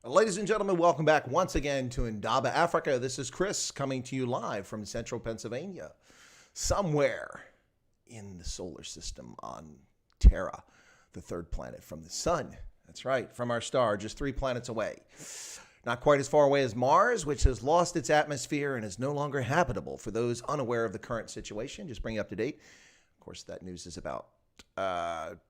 Ladies and gentlemen, welcome back once again to Indaba, Africa. This is Chris coming to you live from central Pennsylvania, somewhere in the solar system on Terra, the third planet from the sun. That's right, from our star, just 3 planets away. Not quite as far away as Mars, which has lost its atmosphere and is no longer habitable. For those unaware of the current situation, just bring you up to date. Of course, that news is about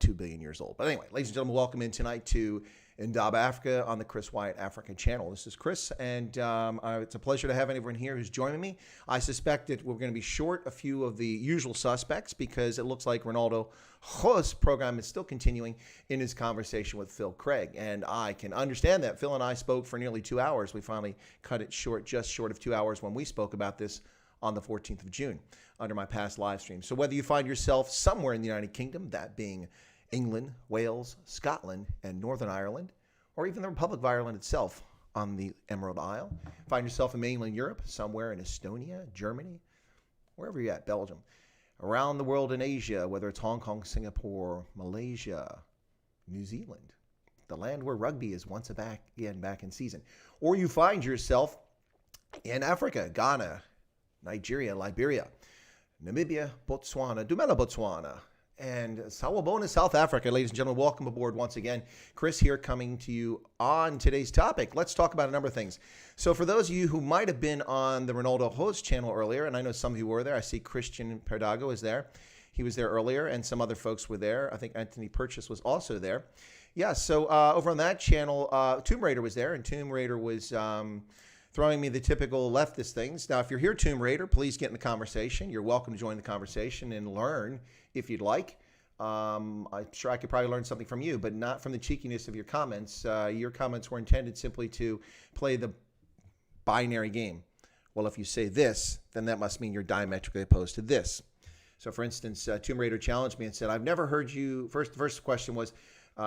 2 billion years old. But anyway, ladies and gentlemen, welcome in tonight to Indaba, Africa on the Chris Wyatt African channel. This is Chris, and it's a pleasure to have everyone here who's joining me. I suspect that we're going to be short a few of the usual suspects because it looks like Ronaldo Ho's program is still continuing in his conversation with Phil Craig, and I can understand that. Phil and I spoke for nearly 2 hours. We finally cut it short, just short of 2 hours when we spoke about this on the 14th of June under my past live stream. So whether you find yourself somewhere in the United Kingdom, that being England, Wales, Scotland, and Northern Ireland, or even the Republic of Ireland itself on the Emerald Isle, find yourself in mainland Europe, somewhere in Estonia, Germany, wherever you're at, Belgium, around the world in Asia, whether it's Hong Kong, Singapore, Malaysia, New Zealand, the land where rugby is once back in season, or you find yourself in Africa, Ghana, Nigeria, Liberia, Namibia, Botswana, Dumela, Botswana, and Sawubona, South Africa. Ladies and gentlemen, welcome aboard once again. Chris here coming to you on today's topic. Let's talk about a number of things. So for those of you who might have been on the Ronaldo Ho's channel earlier, and I know some of you were there, I see Christian Perdago is there. He was there earlier, and some other folks were there. I think Anthony Purchase was also there. Yeah, so over on that channel, Tomb Raider was there, and Tomb Raider was throwing me the typical leftist things. Now, if you're here, Tomb Raider, please get in the conversation. You're welcome to join the conversation and learn if you'd like. I'm sure I could probably learn something from you, but not from the cheekiness of your comments. Your comments were intended simply to play the binary game. Well, if you say this, then that must mean you're diametrically opposed to this. So, for instance, Tomb Raider challenged me and said, I've never heard you. The first question was,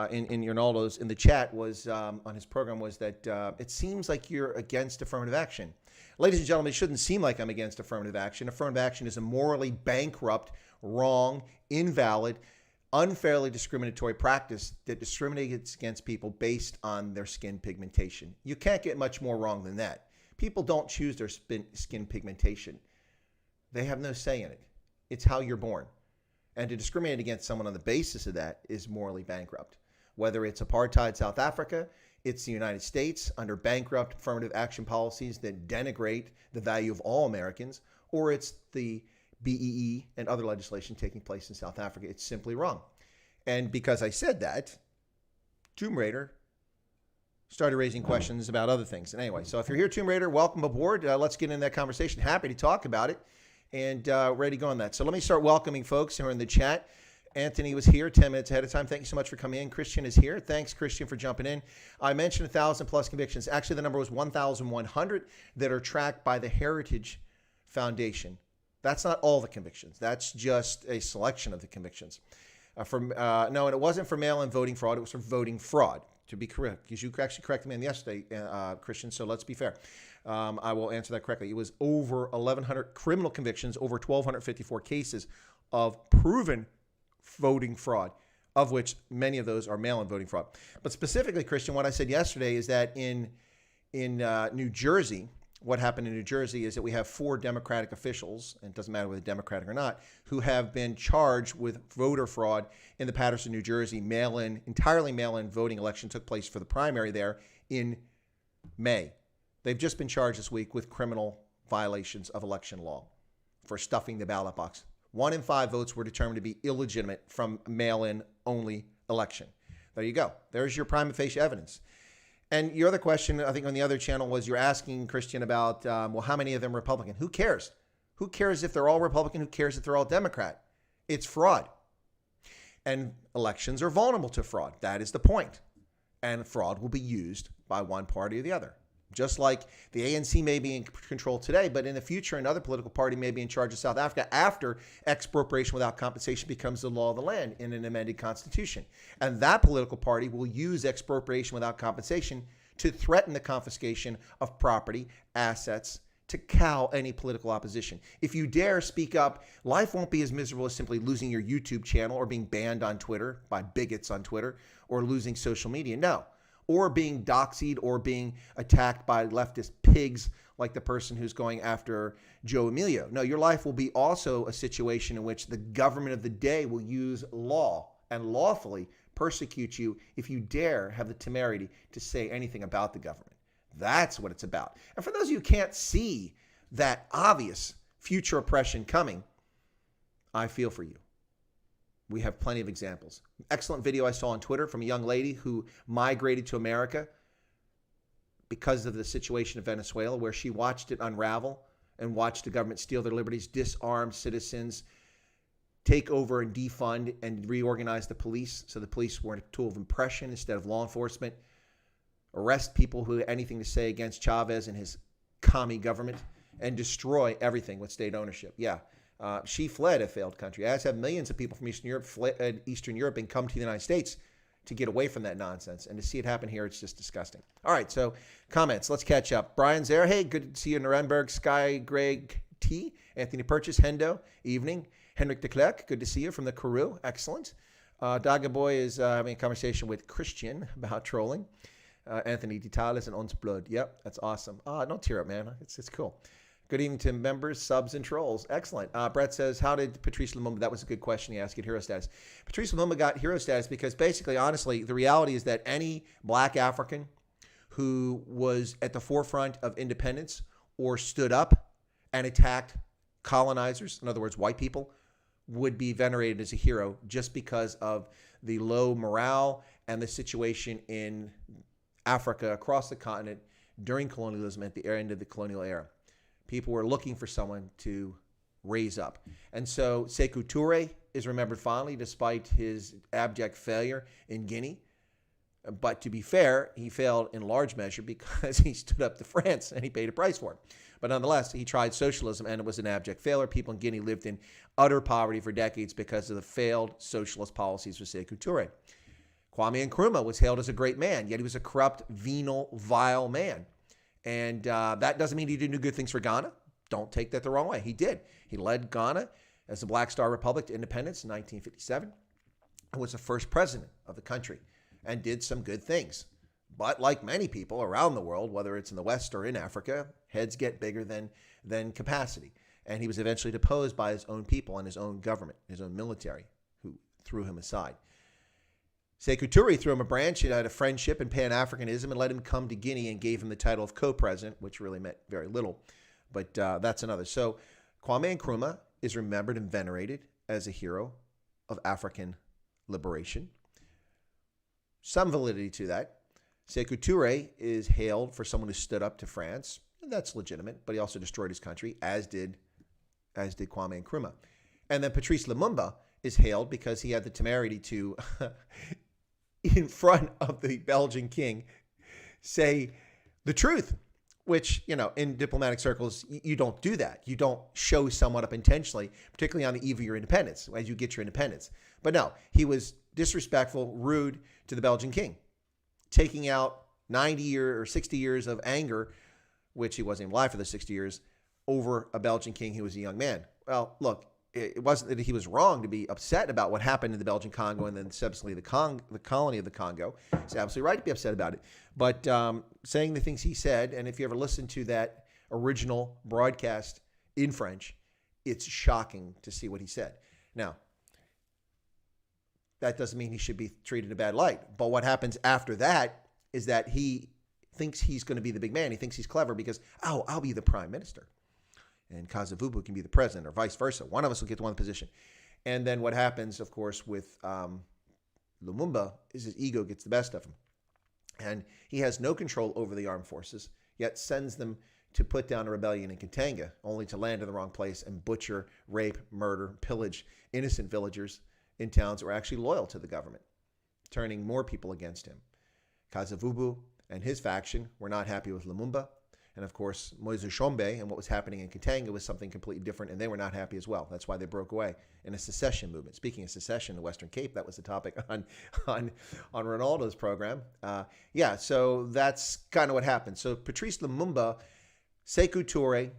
in Ronaldo's in the chat was on his program was that it seems like you're against affirmative action. Ladies and gentlemen, it shouldn't seem like I'm against affirmative action. Affirmative action is a morally bankrupt, wrong, invalid, unfairly discriminatory practice that discriminates against people based on their skin pigmentation. You can't get much more wrong than that. People don't choose their skin pigmentation. They have no say in it. It's how you're born. And to discriminate against someone on the basis of that is morally bankrupt. Whether it's apartheid South Africa, it's the United States under bankrupt affirmative action policies that denigrate the value of all Americans, or it's the BEE and other legislation taking place in South Africa. It's simply wrong. And because I said that, Tomb Raider started raising questions about other things. And anyway, so if you're here, Tomb Raider, welcome aboard. Let's get into that conversation. Happy to talk about it and ready to go on that. So let me start welcoming folks who are in the chat. Anthony was here 10 minutes ahead of time. Thank you so much for coming in. Christian is here. Thanks, Christian, for jumping in. I mentioned 1,000 plus convictions. Actually, the number was 1,100 that are tracked by the Heritage Foundation. That's not all the convictions. That's just a selection of the convictions. No, and it wasn't for mail-in voting fraud. It was for voting fraud, to be correct, because you actually corrected me on yesterday, Christian, so let's be fair. I will answer that correctly. It was over 1,100 criminal convictions, over 1,254 cases of proven voting fraud, of which many of those are mail-in voting fraud. But specifically, Christian, what I said yesterday is that in New Jersey, what happened in New Jersey is that we have 4 Democratic officials, and it doesn't matter whether Democratic or not, who have been charged with voter fraud in the Paterson, New Jersey entirely mail-in voting election took place for the primary there in May. They've just been charged this week with criminal violations of election law for stuffing the ballot box. 1 in 5 votes were determined to be illegitimate from mail-in only election. There you go. There's your prima facie evidence. And your other question, I think on the other channel, was you're asking, Christian, about, well, how many of them are Republican? Who cares? Who cares if they're all Republican? Who cares if they're all Democrat? It's fraud. And elections are vulnerable to fraud. That is the point. And fraud will be used by one party or the other. Just like the ANC may be in control today, but in the future, another political party may be in charge of South Africa after expropriation without compensation becomes the law of the land in an amended constitution. And that political party will use expropriation without compensation to threaten the confiscation of property, assets, to cow any political opposition. If you dare speak up, life won't be as miserable as simply losing your YouTube channel or being banned on Twitter by bigots on Twitter or losing social media. No. or being doxied or being attacked by leftist pigs like the person who's going after Joe Emilio. No, your life will be also a situation in which the government of the day will use law and lawfully persecute you if you dare have the temerity to say anything about the government. That's what it's about. And for those of you who can't see that obvious future oppression coming, I feel for you. We have plenty of examples. Excellent video I saw on Twitter from a young lady who migrated to America because of the situation of Venezuela, where she watched it unravel and watched the government steal their liberties, disarm citizens, take over and defund and reorganize the police so the police were a tool of oppression instead of law enforcement, arrest people who had anything to say against Chavez and his commie government, and destroy everything with state ownership. Yeah. She fled a failed country, as have millions of people from Eastern Europe and come to the United States to get away from that nonsense. And to see it happen here, it's just disgusting. All right, so comments. Let's catch up. Brian's there. Hey, good to see you in Nuremberg. Sky Greg T. Anthony Purchase. Hendo. Evening. Henrik de Klerk. Good to see you from the Karoo. Excellent. Dagaboy is having a conversation with Christian about trolling. Anthony Ditales and Ons Blood. Yep, that's awesome. Don't tear up, man. It's cool. Good evening to members, subs, and trolls. Excellent. Brett says, how did Patrice Lumumba, that was a good question he asked, get hero status. Patrice Lumumba got hero status because basically, honestly, the reality is that any black African who was at the forefront of independence or stood up and attacked colonizers, in other words, white people, would be venerated as a hero just because of the low morale and the situation in Africa across the continent during colonialism at the end of the colonial era. People were looking for someone to raise up. And so Sekou Touré is remembered fondly despite his abject failure in Guinea. But to be fair, he failed in large measure because he stood up to France and he paid a price for it. But nonetheless, he tried socialism and it was an abject failure. People in Guinea lived in utter poverty for decades because of the failed socialist policies of Sekou Touré. Kwame Nkrumah was hailed as a great man, yet he was a corrupt, venal, vile man. And that doesn't mean he didn't do good things for Ghana. Don't take that the wrong way. He did. He led Ghana as the Black Star Republic to independence in 1957 and was the first president of the country and did some good things. But like many people around the world, whether it's in the West or in Africa, heads get bigger than capacity. And he was eventually deposed by his own people and his own government, his own military, who threw him aside. Sekou Touré threw him a branch. He had a friendship in Pan-Africanism and let him come to Guinea and gave him the title of co-president, which really meant very little. But that's another. So Kwame Nkrumah is remembered and venerated as a hero of African liberation. Some validity to that. Sekou Touré is hailed for someone who stood up to France. And that's legitimate, but he also destroyed his country, as did Kwame Nkrumah. And then Patrice Lumumba is hailed because he had the temerity to in front of the Belgian king, say the truth, which, in diplomatic circles, you don't do that. You don't show someone up intentionally, particularly on the eve of your independence, as you get your independence. But no, he was disrespectful, rude to the Belgian king, taking out 90 years or 60 years of anger, which he wasn't even alive for the 60 years, over a Belgian king who was a young man. Well, look, it wasn't that he was wrong to be upset about what happened in the Belgian Congo and then subsequently the colony of the Congo. He's absolutely right to be upset about it. But saying the things he said, and if you ever listen to that original broadcast in French, it's shocking to see what he said. Now, that doesn't mean he should be treated in a bad light. But what happens after that is that he thinks he's going to be the big man. He thinks he's clever because, I'll be the prime minister. And Kasavubu can be the president, or vice versa. One of us will get to one position. And then what happens, of course, with Lumumba is his ego gets the best of him. And he has no control over the armed forces, yet sends them to put down a rebellion in Katanga, only to land in the wrong place and butcher, rape, murder, pillage innocent villagers in towns that were actually loyal to the government, turning more people against him. Kasavubu and his faction were not happy with Lumumba. And of course, Moise Tshombe and what was happening in Katanga was something completely different, and they were not happy as well. That's why they broke away in a secession movement. Speaking of secession, the Western Cape, that was the topic on Ronaldo's program. So that's kind of what happened. So Patrice Lumumba, Sekou Touré,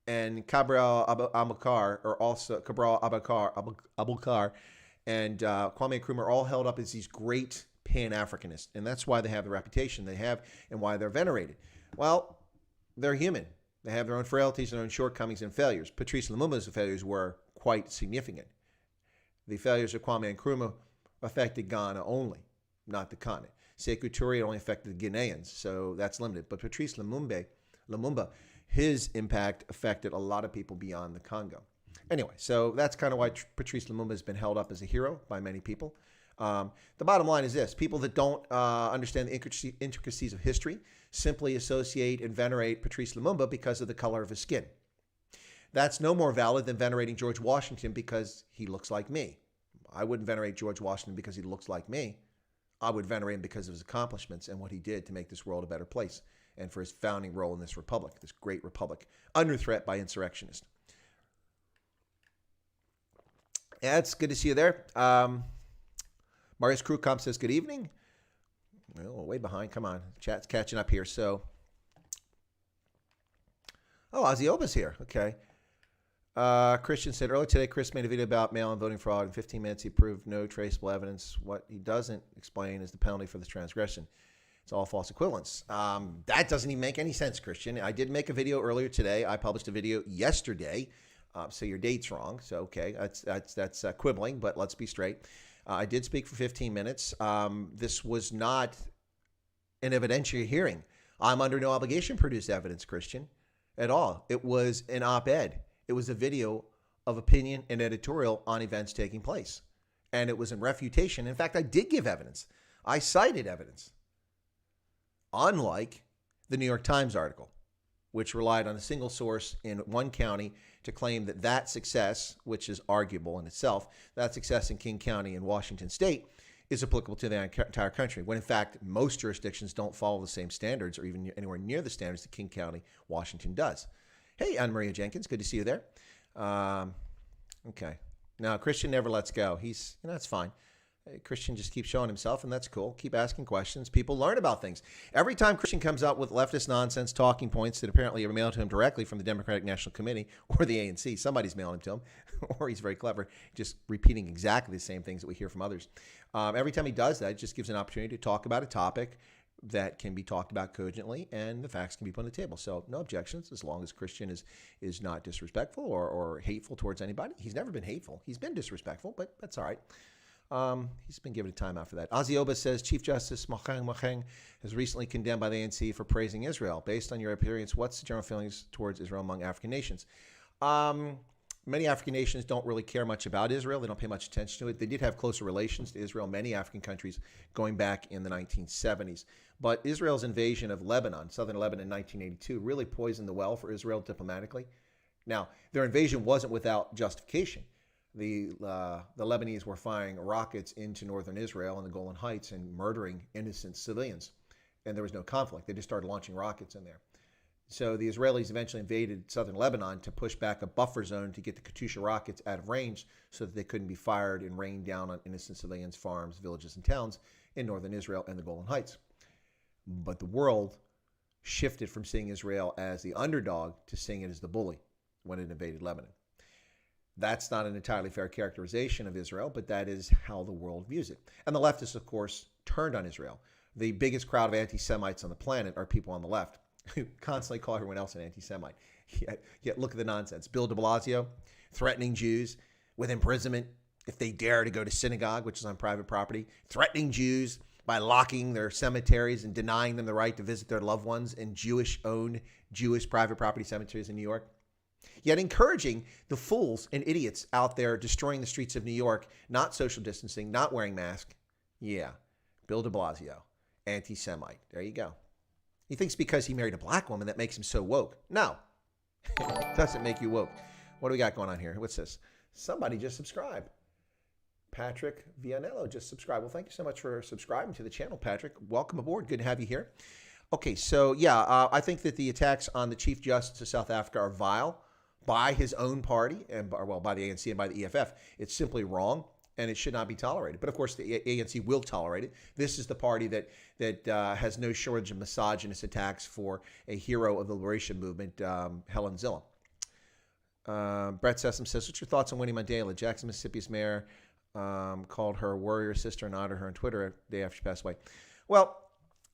and Cabral Abukar are also Cabral Abukar and Kwame Nkrumah are all held up as these great Pan-Africanist, and that's why they have the reputation they have and why they're venerated. Well, they're human. They have their own frailties, their own shortcomings and failures. Patrice Lumumba's failures were quite significant. The failures of Kwame Nkrumah affected Ghana only, not the continent. Sekou Touré only affected the Ghanaians, so that's limited. But Patrice Lumumba, his impact affected a lot of people beyond the Congo. Anyway, so that's kind of why Patrice Lumumba has been held up as a hero by many people. The bottom line is this. People that don't understand the intricacies of history simply associate and venerate Patrice Lumumba because of the color of his skin. That's no more valid than venerating George Washington because he looks like me. I wouldn't venerate George Washington because he looks like me. I would venerate him because of his accomplishments and what he did to make this world a better place and for his founding role in this republic, this great republic, under threat by insurrectionists. Yeah, it's good to see you there. Marius Krukam says, good evening. Well, way behind. Come on. Chat's catching up here. So, Ozzy Oba's here. Okay. Christian said, earlier today, Chris made a video about mail-in voting fraud. In 15 minutes, he proved no traceable evidence. What he doesn't explain is the penalty for this transgression. It's all false equivalence. That doesn't even make any sense, Christian. I did make a video earlier today. I published a video yesterday. So your date's wrong. So, okay, that's quibbling, but let's be straight. I did speak for 15 minutes. This was not an evidentiary hearing. I'm under no obligation to produce evidence, Christian, at all. It was an op-ed. It was a video of opinion and editorial on events taking place. And it was in refutation. In fact, I did give evidence. I cited evidence. Unlike the New York Times article, which relied on a single source in one county to claim that that success, which is arguable in itself, that success in King County in Washington State is applicable to the entire country, when in fact most jurisdictions don't follow the same standards or even anywhere near the standards that King County, Washington does. Hey, Anna-Maria Jenkins, good to see you there. Okay. Now, Christian never lets go. That's fine. Christian just keeps showing himself, and that's cool. Keep asking questions. People learn about things. Every time Christian comes out with leftist nonsense talking points that apparently are mailed to him directly from the Democratic National Committee or the ANC, somebody's mailing them to him, or he's very clever, just repeating exactly the same things that we hear from others. Every time he does that, it just gives an opportunity to talk about a topic that can be talked about cogently, and the facts can be put on the table. So no objections, as long as Christian is not disrespectful or hateful towards anybody. He's never been hateful. He's been disrespectful, but that's all right. He's been given a time out for that. Ozzy Oba says Chief Justice Mokheng has recently condemned by the ANC for praising Israel. Based on your experience, what's the general feelings towards Israel among African nations? Many African nations don't really care much about Israel. They don't pay much attention to it. They did have closer relations to Israel, many African countries, going back in the 1970s. But Israel's invasion of Lebanon, southern Lebanon in 1982, really poisoned the well for Israel diplomatically. Now, their invasion wasn't without justification. The Lebanese were firing rockets into northern Israel and the Golan Heights and murdering innocent civilians. And there was no conflict. They just started launching rockets in there. So the Israelis eventually invaded southern Lebanon to push back a buffer zone to get the Katyusha rockets out of range so that they couldn't be fired and rained down on innocent civilians, farms, villages, and towns in northern Israel and the Golan Heights. But the world shifted from seeing Israel as the underdog to seeing it as the bully when it invaded Lebanon. That's not an entirely fair characterization of Israel, but that is how the world views it. And the leftists, of course, turned on Israel. The biggest crowd of anti-Semites on the planet are people on the left who constantly call everyone else an anti-Semite. Yet look at the nonsense. Bill de Blasio threatening Jews with imprisonment if they dare to go to synagogue, which is on private property, threatening Jews by locking their cemeteries and denying them the right to visit their loved ones in Jewish-owned, Jewish private property cemeteries in New York. Yet encouraging the fools and idiots out there destroying the streets of New York, not social distancing, not wearing masks. Yeah, Bill de Blasio, anti-Semite. There you go. He thinks because he married a black woman that makes him so woke. No, it doesn't make you woke. What do we got going on here? What's this? Somebody just subscribed. Patrick Vianello just subscribed. Well, thank you so much for subscribing to the channel, Patrick. Welcome aboard. Good to have you here. Okay, so yeah, I think that the attacks on the Chief Justice of South Africa are vile by his own party and by the ANC and by the EFF. It's simply wrong, and it should not be tolerated. But of course, the ANC will tolerate it. This is the party that has no shortage of misogynist attacks for a hero of the liberation movement, Helen Zille. Brett Sessom says, what's your thoughts on Winnie Mandela, Jackson, Mississippi's mayor called her warrior sister and honored her on Twitter the day after she passed away. Well,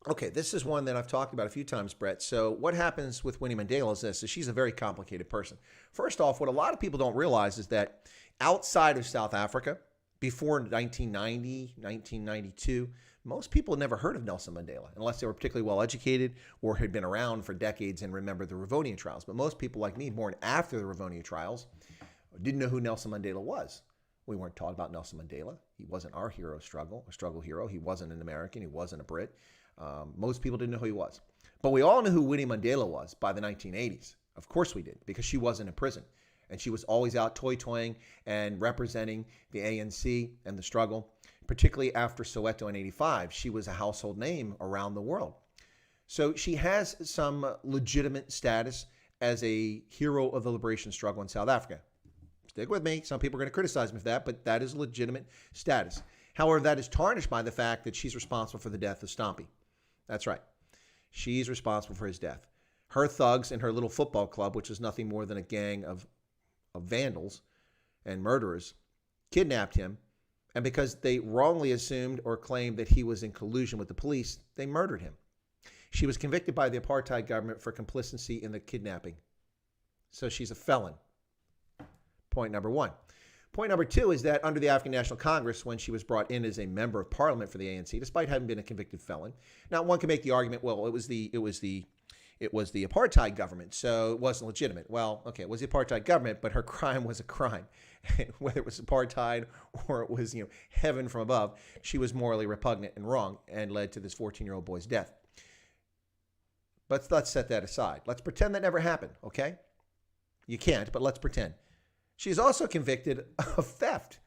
okay, this is one that I've talked about a few times, Brett. So what happens with Winnie Mandela is this, is she's a very complicated person. First off, what a lot of people don't realize is that outside of South Africa, before 1990, 1992, most people had never heard of Nelson Mandela unless they were particularly well educated or had been around for decades and remembered the Rivonia trials. But most people like me, born after the Rivonia trials, didn't know who Nelson Mandela was. We weren't taught about Nelson Mandela. He wasn't our hero struggle hero. He wasn't an American. He wasn't a Brit. Most people didn't know who he was. But we all knew who Winnie Mandela was by the 1980s. Of course we did, because she wasn't in prison. And she was always out toy-toying and representing the ANC and the struggle. Particularly after Soweto in 85, she was a household name around the world. So she has some legitimate status as a hero of the liberation struggle in South Africa. Stick with me. Some people are going to criticize me for that, but that is legitimate status. However, that is tarnished by the fact that she's responsible for the death of Stompie. That's right. She's responsible for his death. Her thugs and her little football club, which is nothing more than a gang of vandals and murderers, kidnapped him. And because they wrongly assumed or claimed that he was in collusion with the police, they murdered him. She was convicted by the apartheid government for complicity in the kidnapping. So she's a felon. Point number one. Point number two is that under the African National Congress, when she was brought in as a member of parliament for the ANC, despite having been a convicted felon, now one can make the argument, well, it was the apartheid government, so it wasn't legitimate. Well, okay, it was the apartheid government, but her crime was a crime. Whether it was apartheid or it was, heaven from above, she was morally repugnant and wrong and led to this 14-year-old boy's death. But let's set that aside. Let's pretend that never happened, okay? You can't, but let's pretend. She's also convicted of theft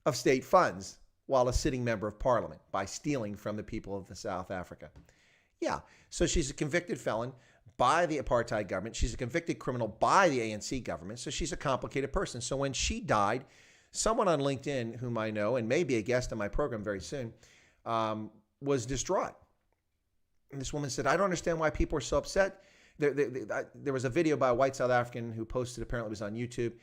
of state funds while a sitting member of parliament by stealing from the people of South Africa. Yeah, so she's a convicted felon by the apartheid government. She's a convicted criminal by the ANC government, so she's a complicated person. So when she died, someone on LinkedIn, whom I know and may be a guest on my program very soon, was distraught. And this woman said, I don't understand why people are so upset. There was a video by a white South African who posted, apparently it was on YouTube,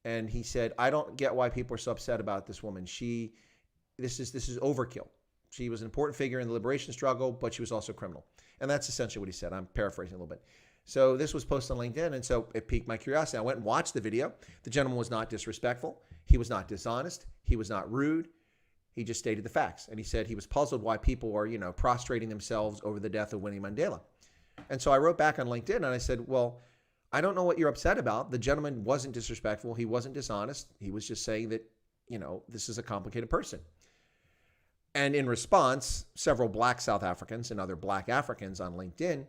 and he said, I don't get why people are so upset about this woman. This is overkill. She was an important figure in the liberation struggle, but she was also a criminal. And that's essentially what he said. I'm paraphrasing a little bit. So this was posted on LinkedIn, and so it piqued my curiosity. I went and watched the video. The gentleman was not disrespectful. He was not dishonest. He was not rude. He just stated the facts. And he said he was puzzled why people were, prostrating themselves over the death of Winnie Mandela. And so I wrote back on LinkedIn, and I said, well, I don't know what you're upset about. The gentleman wasn't disrespectful. He wasn't dishonest. He was just saying that, this is a complicated person. And in response, several black South Africans and other black Africans on LinkedIn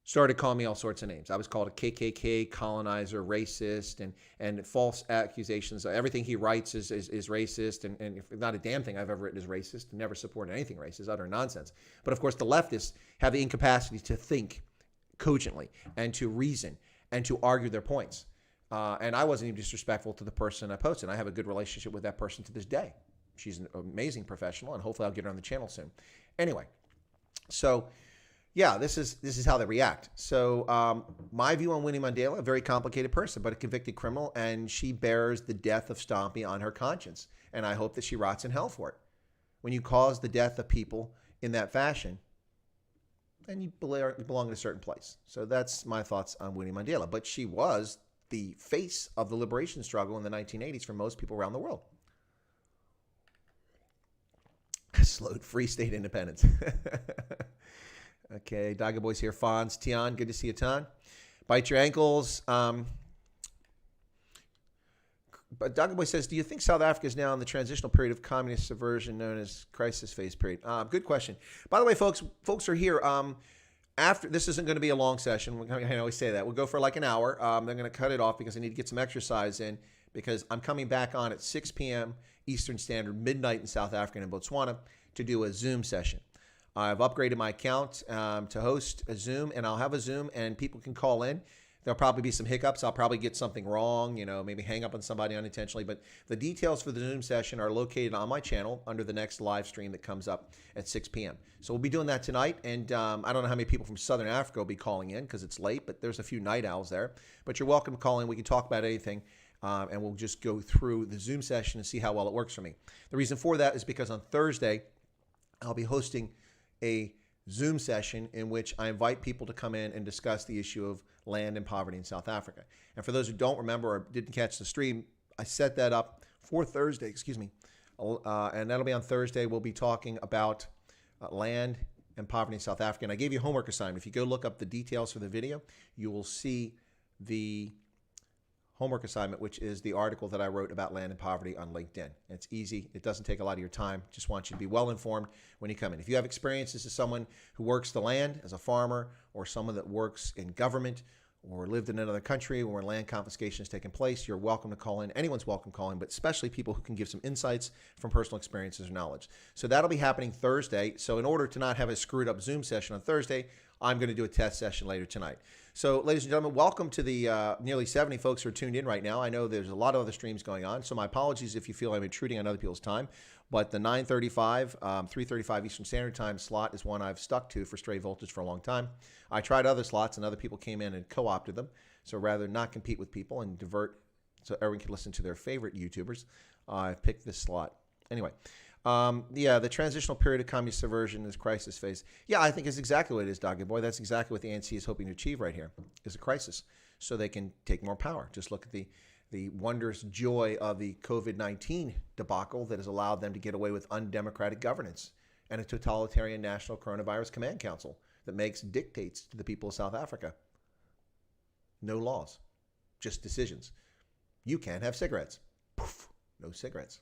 started calling me all sorts of names. I was called a KKK, colonizer, racist, and false accusations. Everything he writes is racist, and if not a damn thing I've ever written is racist. Never supported anything racist, utter nonsense. But of course, the leftists have the incapacity to think cogently and to reason and to argue their points. And I wasn't even disrespectful to the person I posted. I have a good relationship with that person to this day. She's an amazing professional, and hopefully I'll get her on the channel soon. Anyway, so yeah, this is how they react. So my view on Winnie Mandela, a very complicated person, but a convicted criminal, and she bears the death of Stompie on her conscience, and I hope that she rots in hell for it. When you cause the death of people in that fashion, then you belong in a certain place. So that's my thoughts on Winnie Mandela. But she was the face of the liberation struggle in the 1980s for most people around the world. Slowed free state independence. Okay, Doggy Boy's here. Fonz, Tian, good to see you, Tian. Bite your ankles. But Doggy Boy says, do you think South Africa is now in the transitional period of communist subversion known as crisis phase period? Good question. By the way, folks are here. After this isn't going to be a long session. I always say that. We'll go for like an hour. They're going to cut it off because I need to get some exercise in because I'm coming back on at 6 p.m. Eastern Standard, midnight in South Africa and in Botswana to do a Zoom session. I've upgraded my account to host a Zoom, and I'll have a Zoom, and people can call in. There'll probably be some hiccups. I'll probably get something wrong, maybe hang up on somebody unintentionally. But the details for the Zoom session are located on my channel under the next live stream that comes up at 6 p.m. So we'll be doing that tonight. And I don't know how many people from Southern Africa will be calling in because it's late, but there's a few night owls there. But you're welcome to call in. We can talk about anything. And we'll just go through the Zoom session and see how well it works for me. The reason for that is because on Thursday, I'll be hosting a Zoom session in which I invite people to come in and discuss the issue of land and poverty in South Africa. And for those who don't remember or didn't catch the stream, I set that up for Thursday, and that'll be on Thursday. We'll be talking about land and poverty in South Africa. And I gave you a homework assignment. If you go look up the details for the video, you will see the homework assignment, which is the article that I wrote about land and poverty on LinkedIn. It's easy. It doesn't take a lot of your time. Just want you to be well informed when you come in. If you have experiences as someone who works the land as a farmer, or someone that works in government, or lived in another country where land confiscation has taken place, you're welcome to call in. Anyone's welcome to call in, but especially people who can give some insights from personal experiences or knowledge. So that'll be happening Thursday. So in order to not have a screwed up Zoom session on Thursday, I'm going to do a test session later tonight. So ladies and gentlemen, welcome to the nearly 70 folks who are tuned in right now. I know there's a lot of other streams going on, so my apologies if you feel I'm intruding on other people's time. But the 9:35, 3:35 Eastern Standard Time slot is one I've stuck to for Stray Voltage for a long time. I tried other slots, and other people came in and co-opted them. So rather than not compete with people and divert so everyone can listen to their favorite YouTubers, I've picked this slot. Anyway, the transitional period of communist subversion is crisis phase. Yeah, I think it's exactly what it is, Doggy Boy. That's exactly what the ANC is hoping to achieve right here, is a crisis, so they can take more power. Just look at the wondrous joy of the COVID-19 debacle that has allowed them to get away with undemocratic governance and a totalitarian national coronavirus command council that makes dictates to the people of South Africa. No laws, just decisions. You can't have cigarettes. Poof, no cigarettes.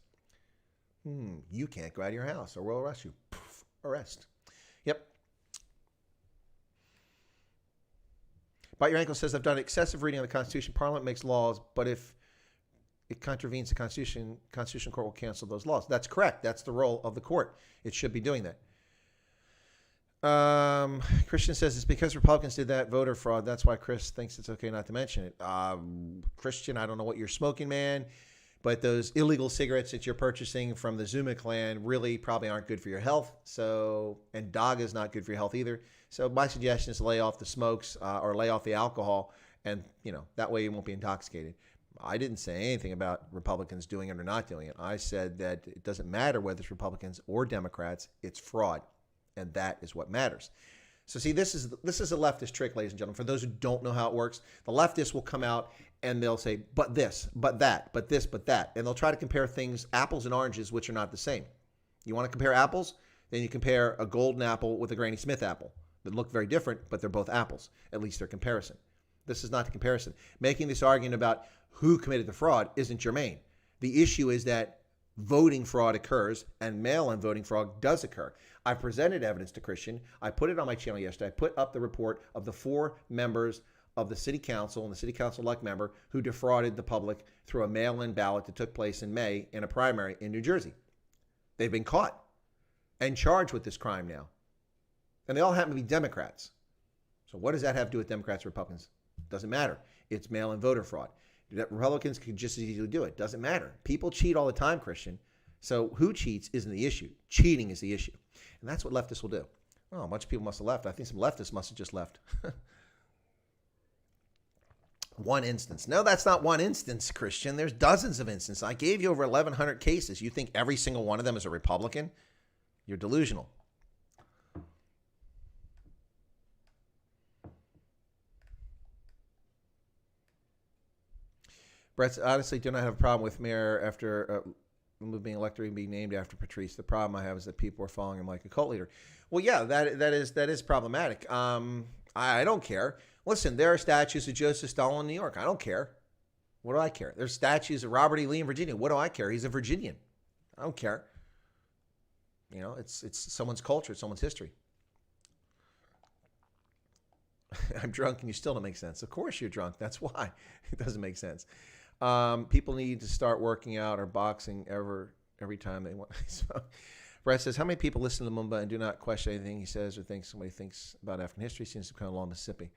You can't go out of your house or we'll arrest you. Poof, arrest. Yep. Bite Your Ankle says, I've done excessive reading of the Constitution. Parliament makes laws, but if it contravenes the Constitution, Constitutional Court will cancel those laws. That's correct. That's the role of the court. It should be doing that. Christian says it's because Republicans did that voter fraud. That's why Chris thinks it's okay not to mention it. Christian, I don't know what you're smoking, man, but those illegal cigarettes that you're purchasing from the Zuma clan really probably aren't good for your health. So, and Daga is not good for your health either. So my suggestion is to lay off the smokes or lay off the alcohol, and that way you won't be intoxicated. I didn't say anything about Republicans doing it or not doing it. I said that it doesn't matter whether it's Republicans or Democrats, it's fraud. And that is what matters. So see, this is a leftist trick, ladies and gentlemen. For those who don't know how it works, the leftists will come out and they'll say, but this, but that, but this, but that. And they'll try to compare things, apples and oranges, which are not the same. You want to compare apples? Then you compare a golden apple with a Granny Smith apple. They look very different, but they're both apples. At least they're comparison. This is not the comparison. Making this argument about who committed the fraud isn't germane. The issue is that voting fraud occurs and mail-in voting fraud does occur. I presented evidence to Christian. I put it on my channel yesterday. I put up the report of the 4 members of the city council and the city council-elect member who defrauded the public through a mail-in ballot that took place in May in a primary in New Jersey. They've been caught and charged with this crime now. And they all happen to be Democrats. So what does that have to do with Democrats or Republicans? Doesn't matter. It's mail-in voter fraud. Republicans could just as easily do it. Doesn't matter. People cheat all the time, Christian. So who cheats isn't the issue. Cheating is the issue. And that's what leftists will do. Oh, a bunch of people must have left. I think some leftists must have just left. One instance. No, that's not one instance, Christian. There's dozens of instances. I gave you over 1,100 cases. You think every single one of them is a Republican? You're delusional. Brett, honestly, do not have a problem with Mayor after being elected and being named after Patrice. The problem I have is that people are following him like a cult leader. Well, yeah, that is problematic. I don't care. Listen, there are statues of Joseph Stalin in New York. I don't care. What do I care? There's statues of Robert E. Lee in Virginia. What do I care? He's a Virginian. I don't care. It's someone's culture. It's someone's history. I'm drunk and you still don't make sense. Of course you're drunk. That's why. It doesn't make sense. People need to start working out or boxing every time they want. Brett says, how many people listen to Lumumba and do not question anything he says or think somebody thinks about African history? Seems to come along Mississippi.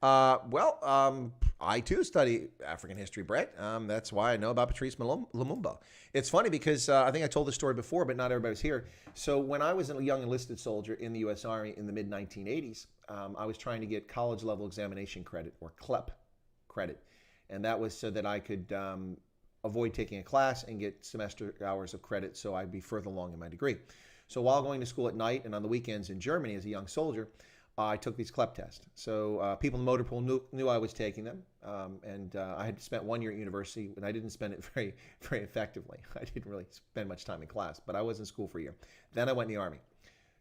I too study African history, Brett. That's why I know about Patrice Lumumba. It's funny because I think I told this story before, but not everybody's here. So when I was a young enlisted soldier in the U.S. Army in the mid-1980s, I was trying to get college level examination credit, or CLEP credit. And that was so that I could avoid taking a class and get semester hours of credit so I'd be further along in my degree. So while going to school at night and on the weekends in Germany as a young soldier, I took these CLEP tests. So people in the motor pool knew I was taking them, and I had spent 1 year at university, and I didn't spend it very, very effectively. I didn't really spend much time in class, but I was in school for a year. Then I went in the Army.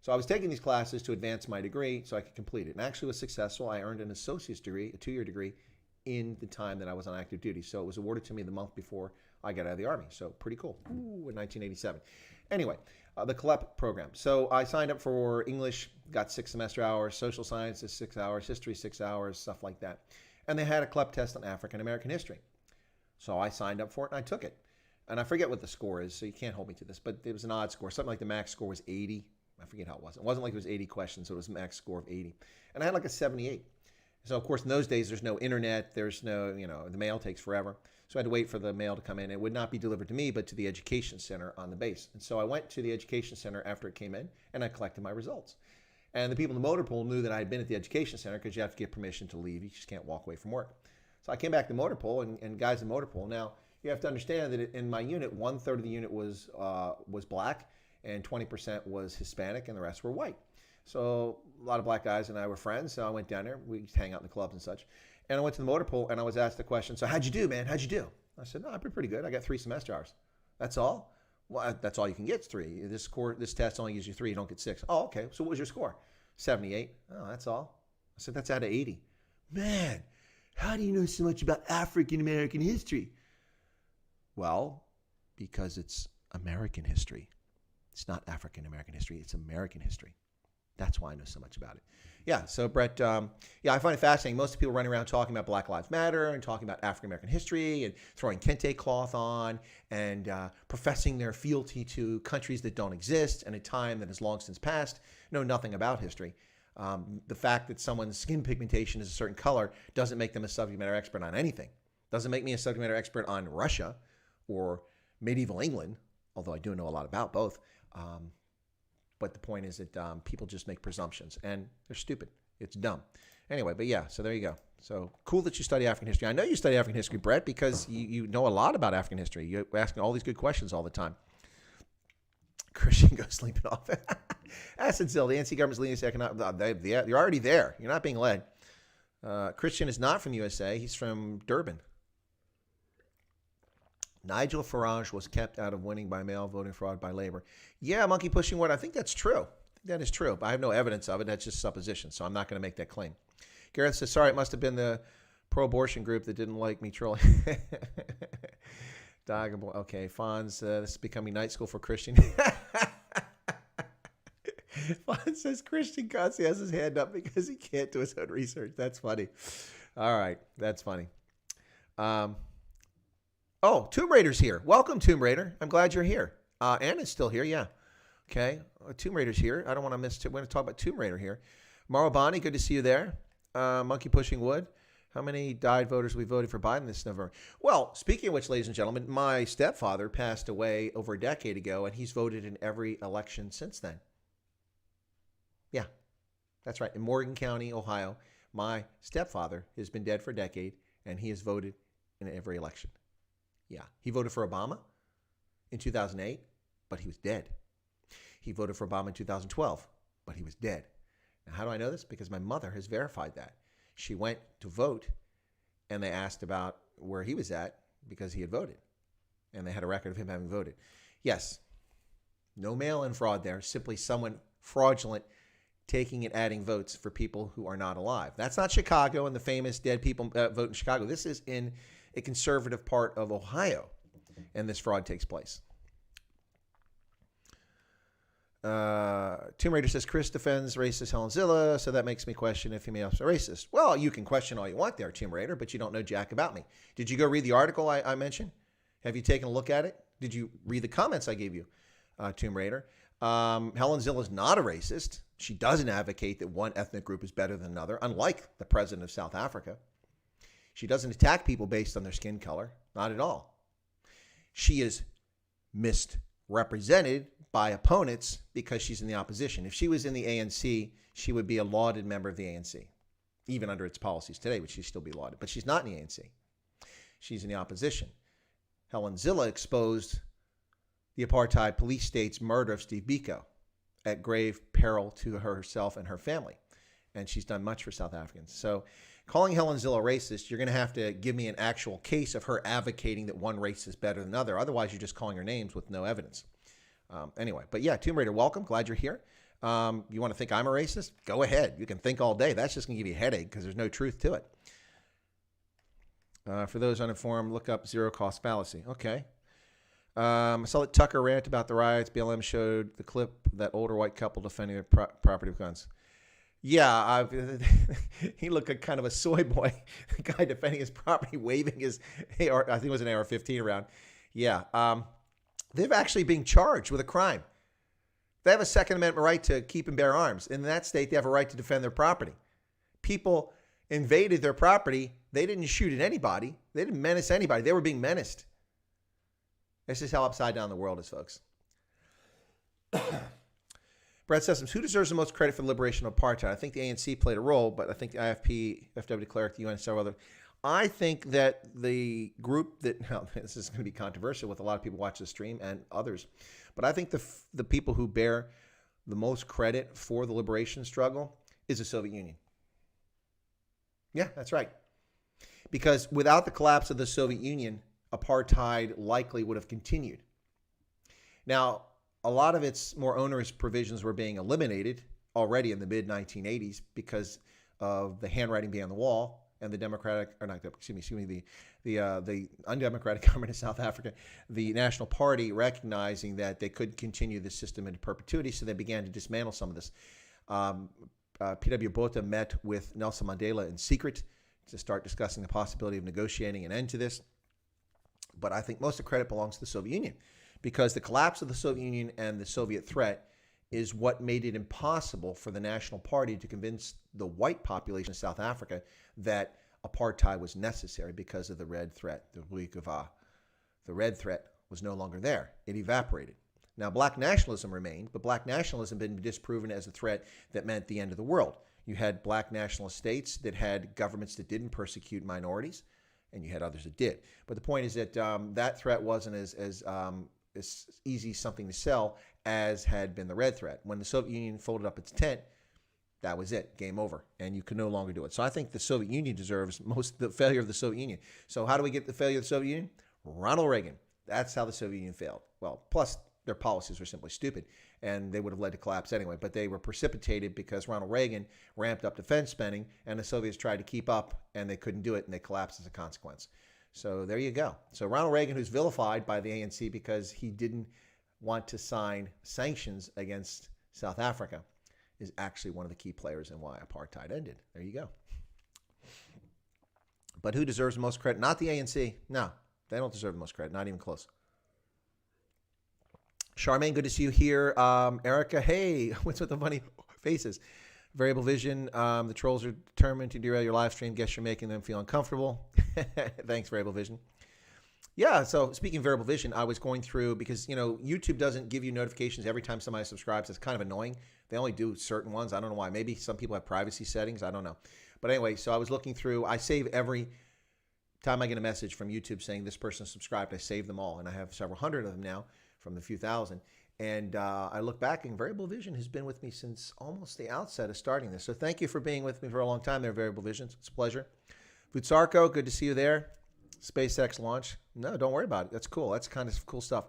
So I was taking these classes to advance my degree so I could complete it, and actually was successful. I earned an associate's degree, a 2-year degree, in the time that I was on active duty. So it was awarded to me the month before I got out of the Army. So pretty cool. Ooh, in 1987. Anyway, the CLEP program. So I signed up for English, got 6 semester hours, social sciences 6 hours, history 6 hours, stuff like that. And they had a CLEP test on African American history. So I signed up for it and I took it. And I forget what the score is, so you can't hold me to this, but it was an odd score. Something like the max score was 80. I forget how it was. It wasn't like it was 80 questions, so it was a max score of 80. And I had like a 78. So, of course, in those days, there's no internet. There's no, the mail takes forever. So I had to wait for the mail to come in. It would not be delivered to me, but to the education center on the base. And so I went to the education center after it came in, and I collected my results. And the people in the motor pool knew that I had been at the education center because you have to get permission to leave. You just can't walk away from work. So I came back to the motor pool, and guys in the motor pool. Now, you have to understand that in my unit, 1/3 of the unit was black, and 20% was Hispanic, and the rest were white. So a lot of black guys and I were friends, so I went down there. We just hang out in the clubs and such. And I went to the motor pool, and I was asked the question, so how'd you do, man? How'd you do? I said, no, I did pretty good. I got 3 semester hours. That's all? Well, that's all you can get, 3. This test only gives you 3. You don't get 6. Oh, okay. So what was your score? 78. Oh, that's all. I said, that's out of 80. Man, how do you know so much about African American history? Well, because it's American history. It's not African American history. It's American history. That's why I know so much about it. Yeah, so Brett, I find it fascinating. Most people running around talking about Black Lives Matter and talking about African American history and throwing kente cloth on and professing their fealty to countries that don't exist and a time that has long since passed, know nothing about history. The fact that someone's skin pigmentation is a certain color doesn't make them a subject matter expert on anything. Doesn't make me a subject matter expert on Russia or medieval England, although I do know a lot about both. But the point is that people just make presumptions, and they're stupid. It's dumb. Anyway, but yeah, so there you go. So cool that you study African history. I know you study African history, Brett, because you know a lot about African history. You're asking all these good questions all the time. Christian goes sleeping off. Acid Zill, the NC government's leading economic. You're already there. You're not being led. Christian is not from USA. He's from Durban. Nigel Farage was kept out of winning by mail voting fraud by labor. Yeah, monkey pushing word. I think that's true. That is true. But I have no evidence of it. That's just supposition. So I'm not going to make that claim. Gareth says, sorry, it must have been the pro-abortion group that didn't like me trolling. Okay, Fonz, this is becoming night school for Christian. Fonz says Christian Cossie has his hand up because he can't do his own research. That's funny. All right, that's funny. Oh, Tomb Raider's here. Welcome, Tomb Raider. I'm glad you're here. Anna's still here, yeah. Okay, Tomb Raider's here. I don't want to miss it. We're going to talk about Tomb Raider here. Mara Bonnie, good to see you there. Monkey Pushing Wood. How many died voters we voted for Biden this November? Well, speaking of which, ladies and gentlemen, my stepfather passed away over a decade ago, and he's voted in every election since then. Yeah, that's right. In Morgan County, Ohio, my stepfather has been dead for a decade, and he has voted in every election. Yeah, he voted for Obama in 2008, but he was dead. He voted for Obama in 2012, but he was dead. Now, how do I know this? Because my mother has verified that. She went to vote, and they asked about where he was at because he had voted, and they had a record of him having voted. Yes, no mail-in fraud there, simply someone fraudulent taking and adding votes for people who are not alive. That's not Chicago and the famous dead people vote in Chicago. This is in a conservative part of Ohio, and this fraud takes place. Tomb Raider says Chris defends racist Helen Zilla, so that makes me question if he may be racist. Well, you can question all you want there, Tomb Raider, but you don't know jack about me. Did you go read the article I mentioned? Have you taken a look at it? Did you read the comments I gave you, Tomb Raider? Helen Zilla is not a racist. She doesn't advocate that one ethnic group is better than another, unlike the president of South Africa. She doesn't attack people based on their skin color, not at all. She is misrepresented by opponents because she's in the opposition. If she was in the ANC, she would be a lauded member of the ANC, even under its policies today, which she'd still be lauded. But she's not in the ANC. She's in the opposition. Helen Zille exposed the apartheid police state's murder of Steve Biko at grave peril to herself and her family. And she's done much for South Africans. So calling Helen Zille a racist, you're going to have to give me an actual case of her advocating that one race is better than another. Otherwise, you're just calling her names with no evidence. Anyway, but yeah, Tomb Raider, welcome. Glad you're here. You want to think I'm a racist? Go ahead. You can think all day. That's just going to give you a headache because there's no truth to it. For those uninformed, look up zero cost fallacy. Okay. I saw that Tucker rant about the riots. BLM showed the clip of that older white couple defending their property with guns. Yeah, he looked like kind of a soy boy, the guy defending his property, waving his AR, I think it was an AR-15 around. Yeah, they're actually being charged with a crime. They have a Second Amendment right to keep and bear arms. In that state, they have a right to defend their property. People invaded their property. They didn't shoot at anybody. They didn't menace anybody. They were being menaced. This is how upside down the world is, folks. Brett Sessoms, who deserves the most credit for the liberation of apartheid? I think the ANC played a role, but I think the IFP, FW de Klerk, the UN, and several others. I think that the group that, well, this is going to be controversial with a lot of people watch the stream and others, but I think the people who bear the most credit for the liberation struggle is the Soviet Union. Yeah, that's right. Because without the collapse of the Soviet Union, apartheid likely would have continued. Now, a lot of its more onerous provisions were being eliminated already in the mid-1980s because of the handwriting being on the wall and the the undemocratic government in South Africa, the National Party recognizing that they couldn't continue this system into perpetuity, so they began to dismantle some of this. P.W. Botha met with Nelson Mandela in secret to start discussing the possibility of negotiating an end to this. But I think most of the credit belongs to the Soviet Union, because the collapse of the Soviet Union and the Soviet threat is what made it impossible for the National Party to convince the white population of South Africa that apartheid was necessary because of the red threat, the Ruyikova. The red threat was no longer there. It evaporated. Now, black nationalism remained, but black nationalism had been disproven as a threat that meant the end of the world. You had black nationalist states that had governments that didn't persecute minorities, and you had others that did. But the point is that that threat wasn't as easy something to sell as had been the red threat. When the Soviet Union folded up its tent, that was it, game over, and you could no longer do it. So I think the Soviet Union deserves the failure of the Soviet Union. So how do we get the failure of the Soviet Union? Ronald Reagan. That's how the Soviet Union failed. Well, plus their policies were simply stupid, and they would have led to collapse anyway. But they were precipitated because Ronald Reagan ramped up defense spending, and the Soviets tried to keep up, and they couldn't do it, and they collapsed as a consequence. So there you go. So Ronald Reagan, who's vilified by the ANC because he didn't want to sign sanctions against South Africa, is actually one of the key players in why apartheid ended. There you go. But who deserves the most credit? Not the ANC. No, they don't deserve the most credit. Not even close. Charmaine, good to see you here. Erica, hey, what's with the funny faces? Variable Vision, the trolls are determined to derail your live stream. Guess you're making them feel uncomfortable. Thanks, Variable Vision. Yeah, so speaking of Variable Vision, I was going through, because, you know, YouTube doesn't give you notifications every time somebody subscribes. It's kind of annoying. They only do certain ones. I don't know why. Maybe some people have privacy settings. I don't know. But anyway, so I was looking through. I save every time I get a message from YouTube saying this person subscribed. I save them all, and I have several hundred of them now from the few thousand. And I look back, and Variable Vision has been with me since almost the outset of starting this. So thank you for being with me for a long time there, Variable Vision. It's a pleasure. Vutsarko, good to see you there. SpaceX launch. No, don't worry about it. That's cool. That's kind of cool stuff.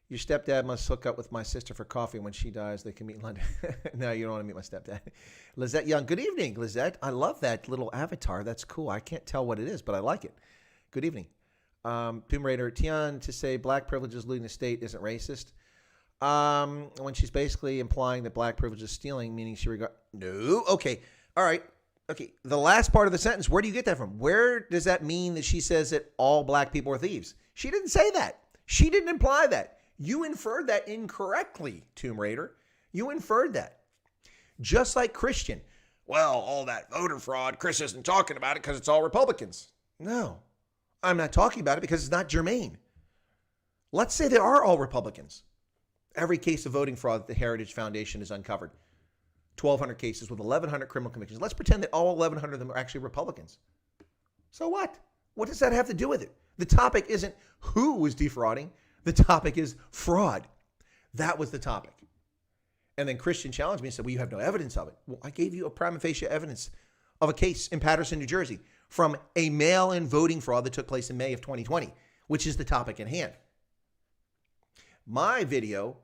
Your stepdad must hook up with my sister for coffee. When she dies, they can meet in London. No, you don't want to meet my stepdad. Lizette Young, good evening, Lizette. I love that little avatar. That's cool. I can't tell what it is, but I like it. Good evening. Tomb Raider, Tian, to say black privilege is looting the state isn't racist. When she's basically implying that black privilege is stealing, meaning she regard. No. Okay. All right. Okay. The last part of the sentence, where do you get that from? Where does that mean that she says that all black people are thieves? She didn't say that. She didn't imply that. You inferred that incorrectly, Tomb Raider. You inferred that. Just like Christian. Well, all that voter fraud, Chris isn't talking about it because it's all Republicans. No, I'm not talking about it because it's not germane. Let's say they are all Republicans. Every case of voting fraud that the Heritage Foundation has uncovered. 1,200 cases with 1,100 criminal convictions. Let's pretend that all 1,100 of them are actually Republicans. So what? What does that have to do with it? The topic isn't who was defrauding. The topic is fraud. That was the topic. And then Christian challenged me and said, well, you have no evidence of it. Well, I gave you a prima facie evidence of a case in Paterson, New Jersey, from a mail-in voting fraud that took place in May of 2020, which is the topic at hand. My video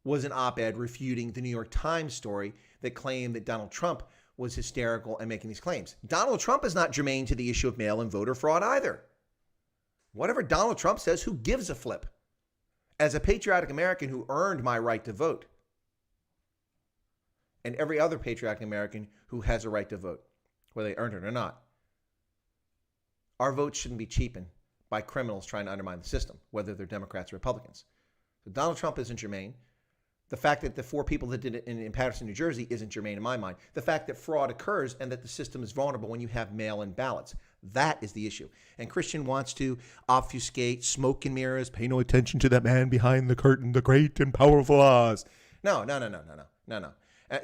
was an op-ed refuting the New York Times story that claimed that Donald Trump was hysterical and making these claims. Donald Trump is not germane to the issue of mail-in voter fraud either. Whatever Donald Trump says, who gives a flip? As a patriotic American who earned my right to vote, and every other patriotic American who has a right to vote, whether they earned it or not, our votes shouldn't be cheapened by criminals trying to undermine the system, whether they're Democrats or Republicans. So Donald Trump isn't germane. The fact that the 4 people that did it in Paterson, New Jersey isn't germane in my mind. The fact that fraud occurs and that the system is vulnerable when you have mail-in ballots. That is the issue. And Christian wants to obfuscate, smoke and mirrors, pay no attention to that man behind the curtain, the great and powerful Oz. No.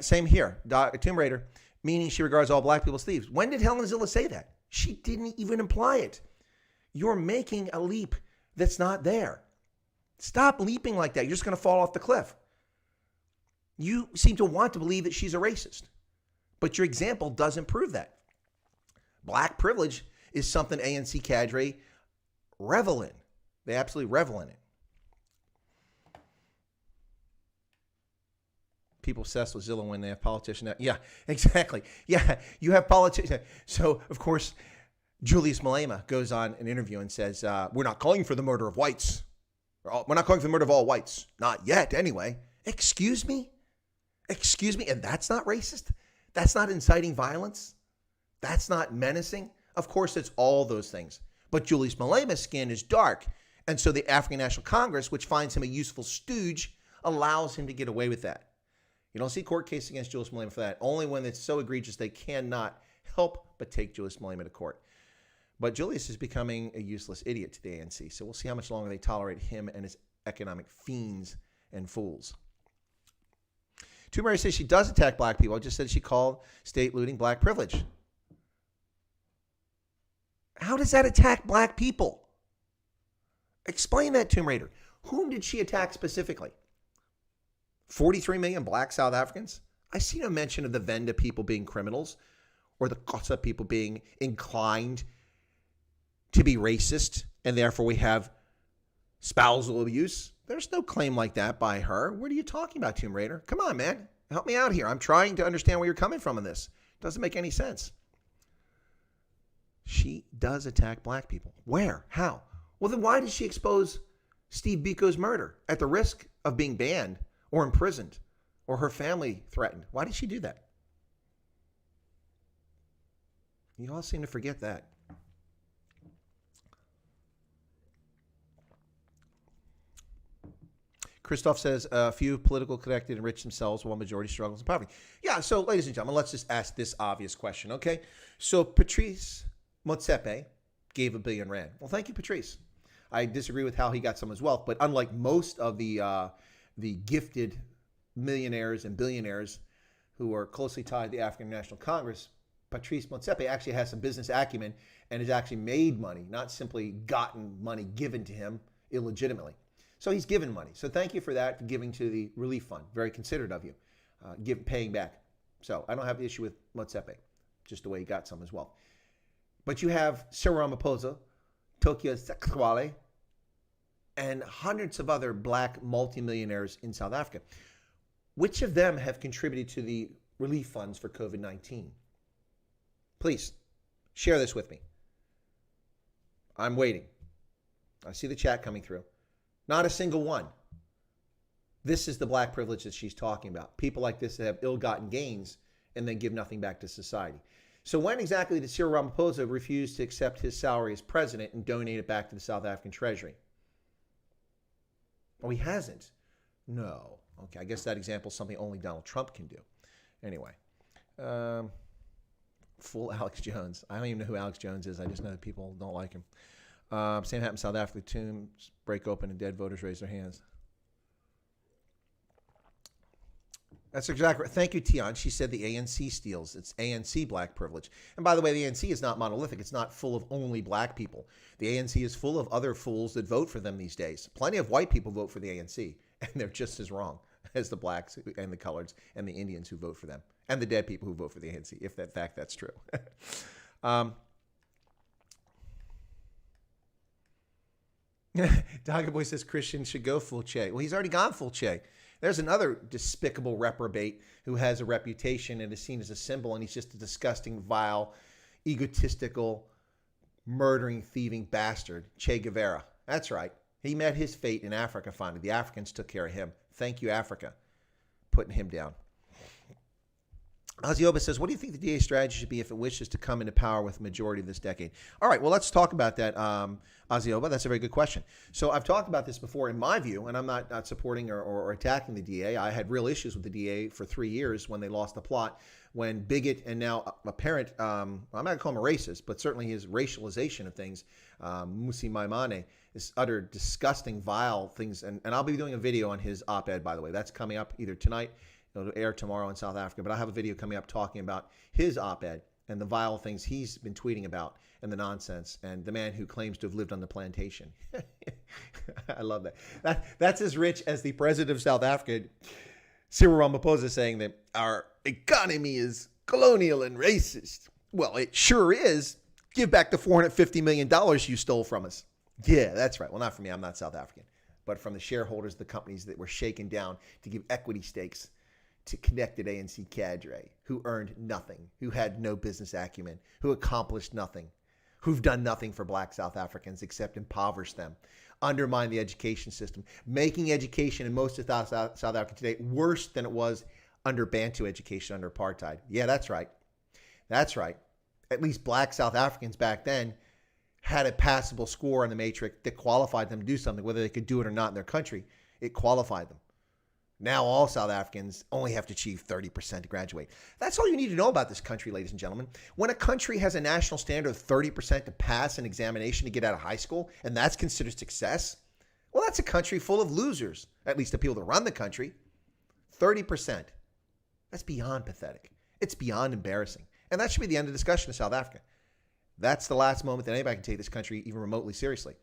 Same here. Tomb Raider, meaning she regards all black people as thieves. When did Helen Zilla say that? She didn't even imply it. You're making a leap that's not there. Stop leaping like that. You're just going to fall off the cliff. You seem to want to believe that she's a racist, but your example doesn't prove that. Black privilege is something ANC cadre revel in. They absolutely revel in it. People obsessed with Zillow when they have politicians. Yeah, exactly. Yeah, you have politicians. So, of course, Julius Malema goes on an interview and says, we're not calling for the murder of whites. We're not calling for the murder of all whites. Not yet, anyway. Excuse me? Excuse me? And that's not racist? That's not inciting violence? That's not menacing? Of course, it's all those things. But Julius Malema's skin is dark. And so the African National Congress, which finds him a useful stooge, allows him to get away with that. You don't see court case against Julius Malema for that. Only when it's so egregious they cannot help but take Julius Malema to court. But Julius is becoming a useless idiot to the ANC. So we'll see how much longer they tolerate him and his economic fiends and fools. Tomb Raider says she does attack black people. I just said she called state looting black privilege. How does that attack black people? Explain that, Tomb Raider. Whom did she attack specifically? 43 million black South Africans? I see no mention of the Venda people being criminals or the Xhosa people being inclined to be racist, and therefore we have spousal abuse. There's no claim like that by her. What are you talking about, Tomb Raider? Come on, man. Help me out here. I'm trying to understand where you're coming from in this. Doesn't make any sense. She does attack black people. Where? How? Well, then why did she expose Steve Biko's murder at the risk of being banned or imprisoned or her family threatened? Why did she do that? You all seem to forget that. Christoph says, a few political connected enrich themselves while majority struggles in poverty. Yeah, so ladies and gentlemen, let's just ask this obvious question, okay? So Patrice Motsepe gave R1 billion. Well, thank you, Patrice. I disagree with how he got some of his wealth, but unlike most of the gifted millionaires and billionaires who are closely tied to the African National Congress, Patrice Motsepe actually has some business acumen and has actually made money, not simply gotten money given to him illegitimately. So he's given money. So thank you for that, for giving to the relief fund. Very considerate of you, paying back. So I don't have the issue with Motsepe, just the way he got some as well. But you have Cyril Ramaphosa, Tokyo Sekwale, and hundreds of other black multimillionaires in South Africa. Which of them have contributed to the relief funds for COVID-19? Please, share this with me. I'm waiting. I see the chat coming through. Not a single one. This is the black privilege that she's talking about. People like this that have ill-gotten gains and then give nothing back to society. So when exactly did Cyril Ramaphosa refuse to accept his salary as president and donate it back to the South African Treasury? Oh, he hasn't? No. Okay, I guess that example is something only Donald Trump can do. Anyway. Full Alex Jones. I don't even know who Alex Jones is. I just know that people don't like him. Same happened in South Africa. Tombs break open and dead voters raise their hands. That's exactly right. Thank you, Tian. She said the ANC steals. It's ANC black privilege. And by the way, the ANC is not monolithic. It's not full of only black people. The ANC is full of other fools that vote for them these days. Plenty of white people vote for the ANC, and they're just as wrong as the blacks and the coloreds and the Indians who vote for them, and the dead people who vote for the ANC, if that fact that's true. Dogger Boy says Christian should go full Che. Well, he's already gone full Che. There's another despicable reprobate who has a reputation and is seen as a symbol, and he's just a disgusting, vile, egotistical, murdering, thieving bastard, Che Guevara. That's right. He met his fate in Africa finally. The Africans took care of him. Thank you, Africa, putting him down. Azioba says, what do you think the DA strategy should be if it wishes to come into power with the majority of this decade? All right, well, let's talk about that, Azioba. That's a very good question. So I've talked about this before in my view, and I'm not supporting or attacking the DA. I had real issues with the DA for 3 years when they lost the plot, when bigot and now apparent, I'm not going to call him a racist, but certainly his racialization of things, Musi Maimane, this utter disgusting, vile things. And I'll be doing a video on his op-ed, by the way. That's coming up either tonight. It'll air tomorrow in South Africa, but I have a video coming up talking about his op-ed and the vile things he's been tweeting about and the nonsense, and the man who claims to have lived on the plantation. I love that. That's as rich as the president of South Africa, Cyril Ramaphosa, saying that our economy is colonial and racist. Well, it sure is. Give back the $450 million you stole from us. Yeah, that's right. Well, not from me. I'm not South African. But from the shareholders of the companies that were shaken down to give equity stakes to connected ANC cadre who earned nothing, who had no business acumen, who accomplished nothing, who've done nothing for black South Africans except impoverish them, undermine the education system, making education in most of South Africa today worse than it was under Bantu education under apartheid. Yeah, that's right. That's right. At least black South Africans back then had a passable score on the matrix that qualified them to do something, whether they could do it or not in their country. It qualified them. Now all South Africans only have to achieve 30% to graduate. That's all you need to know about this country, ladies and gentlemen. When a country has a national standard of 30% to pass an examination to get out of high school, and that's considered success, well, that's a country full of losers, at least the people that run the country. 30%. That's beyond pathetic. It's beyond embarrassing. And that should be the end of discussion of South Africa. That's the last moment that anybody can take this country even remotely seriously.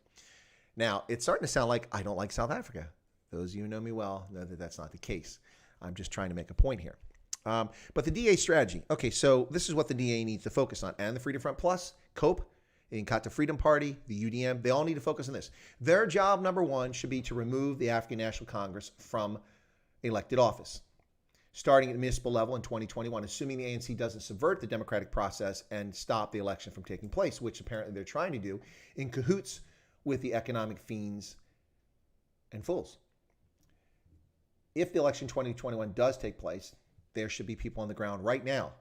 Now, it's starting to sound like I don't like South Africa. Those of you who know me well know that that's not the case. I'm just trying to make a point here. But the DA strategy. Okay, so this is what the DA needs to focus on. And the Freedom Front Plus, COPE, Inkatha Freedom Party, the UDM, they all need to focus on this. Their job, number one, should be to remove the African National Congress from elected office, starting at the municipal level in 2021, assuming the ANC doesn't subvert the democratic process and stop the election from taking place, which apparently they're trying to do in cahoots with the economic fiends and fools. If the election 2021 does take place, there should be people on the ground right now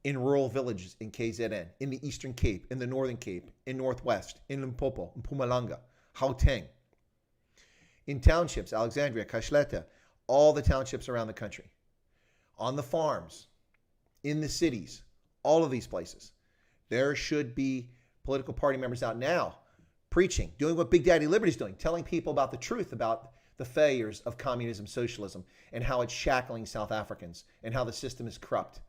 in rural villages in KZN, in the Eastern Cape, in the Northern Cape, in Northwest, in Limpopo, in Mpumalanga, Gauteng, in townships, Alexandria, Kashleta, all the townships around the country, on the farms, in the cities, all of these places. There should be political party members out now preaching, doing what Big Daddy Liberty's doing, telling people about the truth about the failures of communism, socialism, and how it's shackling South Africans, and how the system is corrupt,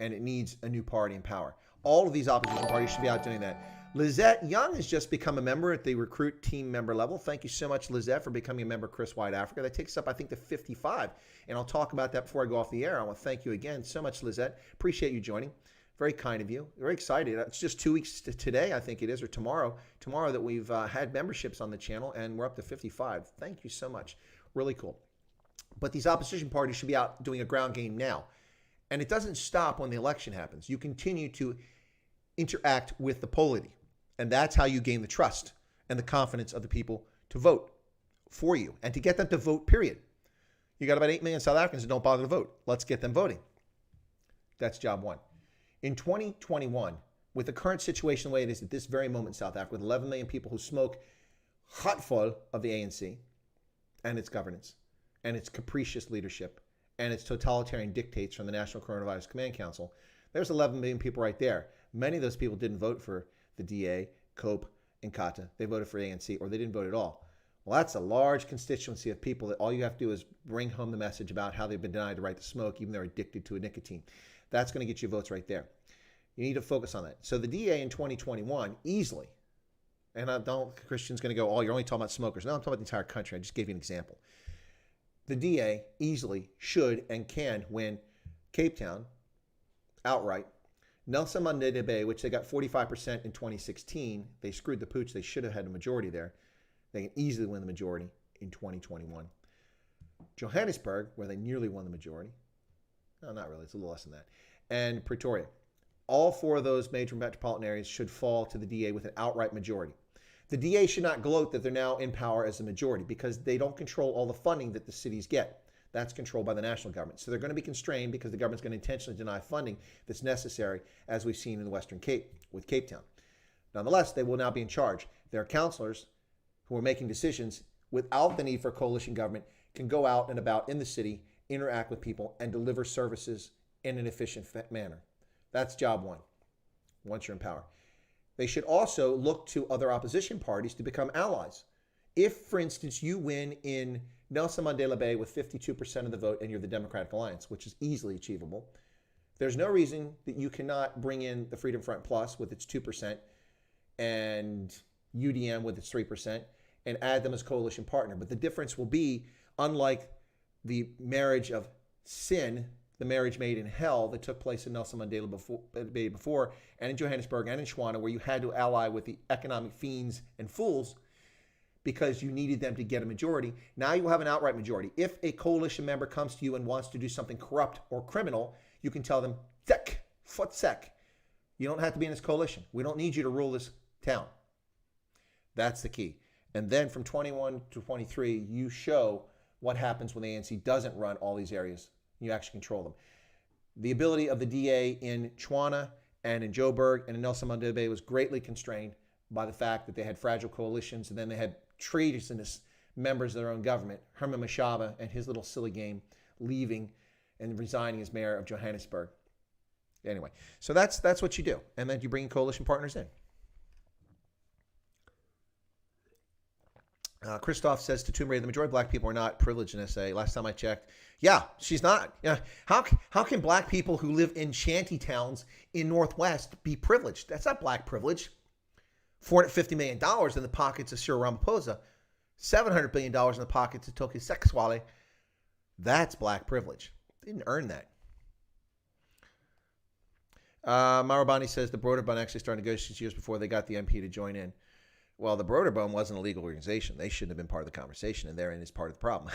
and it needs a new party in power. All of these opposition parties should be out doing that. Lizette Young has just become a member at the recruit team member level. Thank you so much, Lizette, for becoming a member of Chris White Africa. That takes us up, I think, to 55. And I'll talk about that before I go off the air. I want to thank you again so much, Lizette. Appreciate you joining. Very kind of you. Very excited. It's just 2 weeks to today, I think it is, or tomorrow that we've had memberships on the channel, and we're up to 55. Thank you so much. Really cool. But these opposition parties should be out doing a ground game now. And it doesn't stop when the election happens. You continue to interact with the polity. And that's how you gain the trust and the confidence of the people to vote for you and to get them to vote, period. You got about 8 million South Africans that don't bother to vote. Let's get them voting. That's job one. In 2021, with the current situation the way it is at this very moment in South Africa, with 11 million people who smoke hot full of the ANC and its governance and its capricious leadership and its totalitarian dictates from the National Coronavirus Command Council, there's 11 million people right there. Many of those people didn't vote for the DA, COPE, and Inkatha. They voted for ANC, or they didn't vote at all. Well, that's a large constituency of people that all you have to do is bring home the message about how they've been denied the right to smoke, even though they're addicted to a nicotine. That's going to get you votes right there. You need to focus on that. So the DA in 2021 easily, and I don't, Christian's going to go, oh, you're only talking about smokers. No, I'm talking about the entire country. I just gave you an example. The DA easily should and can win Cape Town outright. Nelson Mandela Bay, which they got 45% in 2016, they screwed the pooch. They should have had a majority there. They can easily win the majority in 2021. Johannesburg, where they nearly won the majority. No, not really. It's a little less than that. And Pretoria. All four of those major metropolitan areas should fall to the DA with an outright majority. The DA should not gloat that they're now in power as a majority because they don't control all the funding that the cities get. That's controlled by the national government. So they're going to be constrained because the government's going to intentionally deny funding that's necessary, as we've seen in the Western Cape with Cape Town. Nonetheless, they will now be in charge. Their councillors who are making decisions without the need for coalition government can go out and about in the city, interact with people, and deliver services in an efficient manner. That's job one, once you're in power. They should also look to other opposition parties to become allies. If, for instance, you win in Nelson Mandela Bay with 52% of the vote and you're the Democratic Alliance, which is easily achievable, there's no reason that you cannot bring in the Freedom Front Plus with its 2% and UDM with its 3% and add them as coalition partner. But the difference will be, unlike the marriage of sin, the marriage made in hell that took place in Nelson Mandela Bay before, and in Johannesburg and in Tshwane, where you had to ally with the economic fiends and fools because you needed them to get a majority. Now you will have an outright majority. If a coalition member comes to you and wants to do something corrupt or criminal, you can tell them, "Sek, futsek. You don't have to be in this coalition. We don't need you to rule this town." That's the key. And then from 21 to 23, you show what happens when the ANC doesn't run all these areas. You actually control them. The ability of the DA in Tshwane and in Joburg and in Nelson Mandela Bay was greatly constrained by the fact that they had fragile coalitions, and then they had treasonous members of their own government, Herman Mashaba and his little silly game, leaving and resigning as mayor of Johannesburg. Anyway, so that's what you do. And then you bring coalition partners in. Christoph says to Tomb Raider, the majority of black people are not privileged in SA. Last time I checked, yeah, she's not. Yeah, how can black people who live in shanty towns in Northwest be privileged? That's not black privilege. $450 million in the pockets of Cyril Ramaphosa, $700 billion in the pockets of Toki Sexwale. That's black privilege. They didn't earn that. Marabani says the Broderbund actually started negotiations years before they got the MP to join in. Well, the Broderbund wasn't a legal organization. They shouldn't have been part of the conversation, and therein is part of the problem.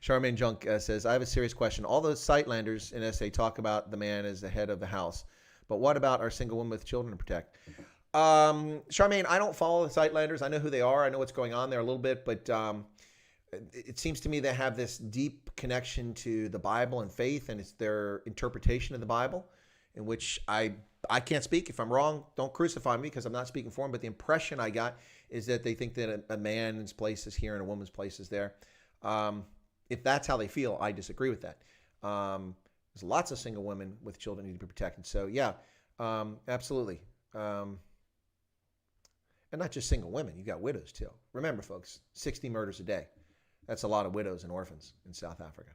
Charmaine Junk says, I have a serious question. All those Sightlanders in SA talk about the man as the head of the house, but what about our single women with children to protect? Charmaine, I don't follow the Sightlanders. I know who they are. I know what's going on there a little bit, but it seems to me they have this deep connection to the Bible and faith, and it's their interpretation of the Bible, in which I can't speak. If I'm wrong, don't crucify me because I'm not speaking for them. But the impression I got is that they think that a man's place is here and a woman's place is there. If that's how they feel, I disagree with that. There's lots of single women with children need to be protected. So yeah, absolutely. And not just single women. You got widows too. Remember, folks, 60 murders a day. That's a lot of widows and orphans in South Africa.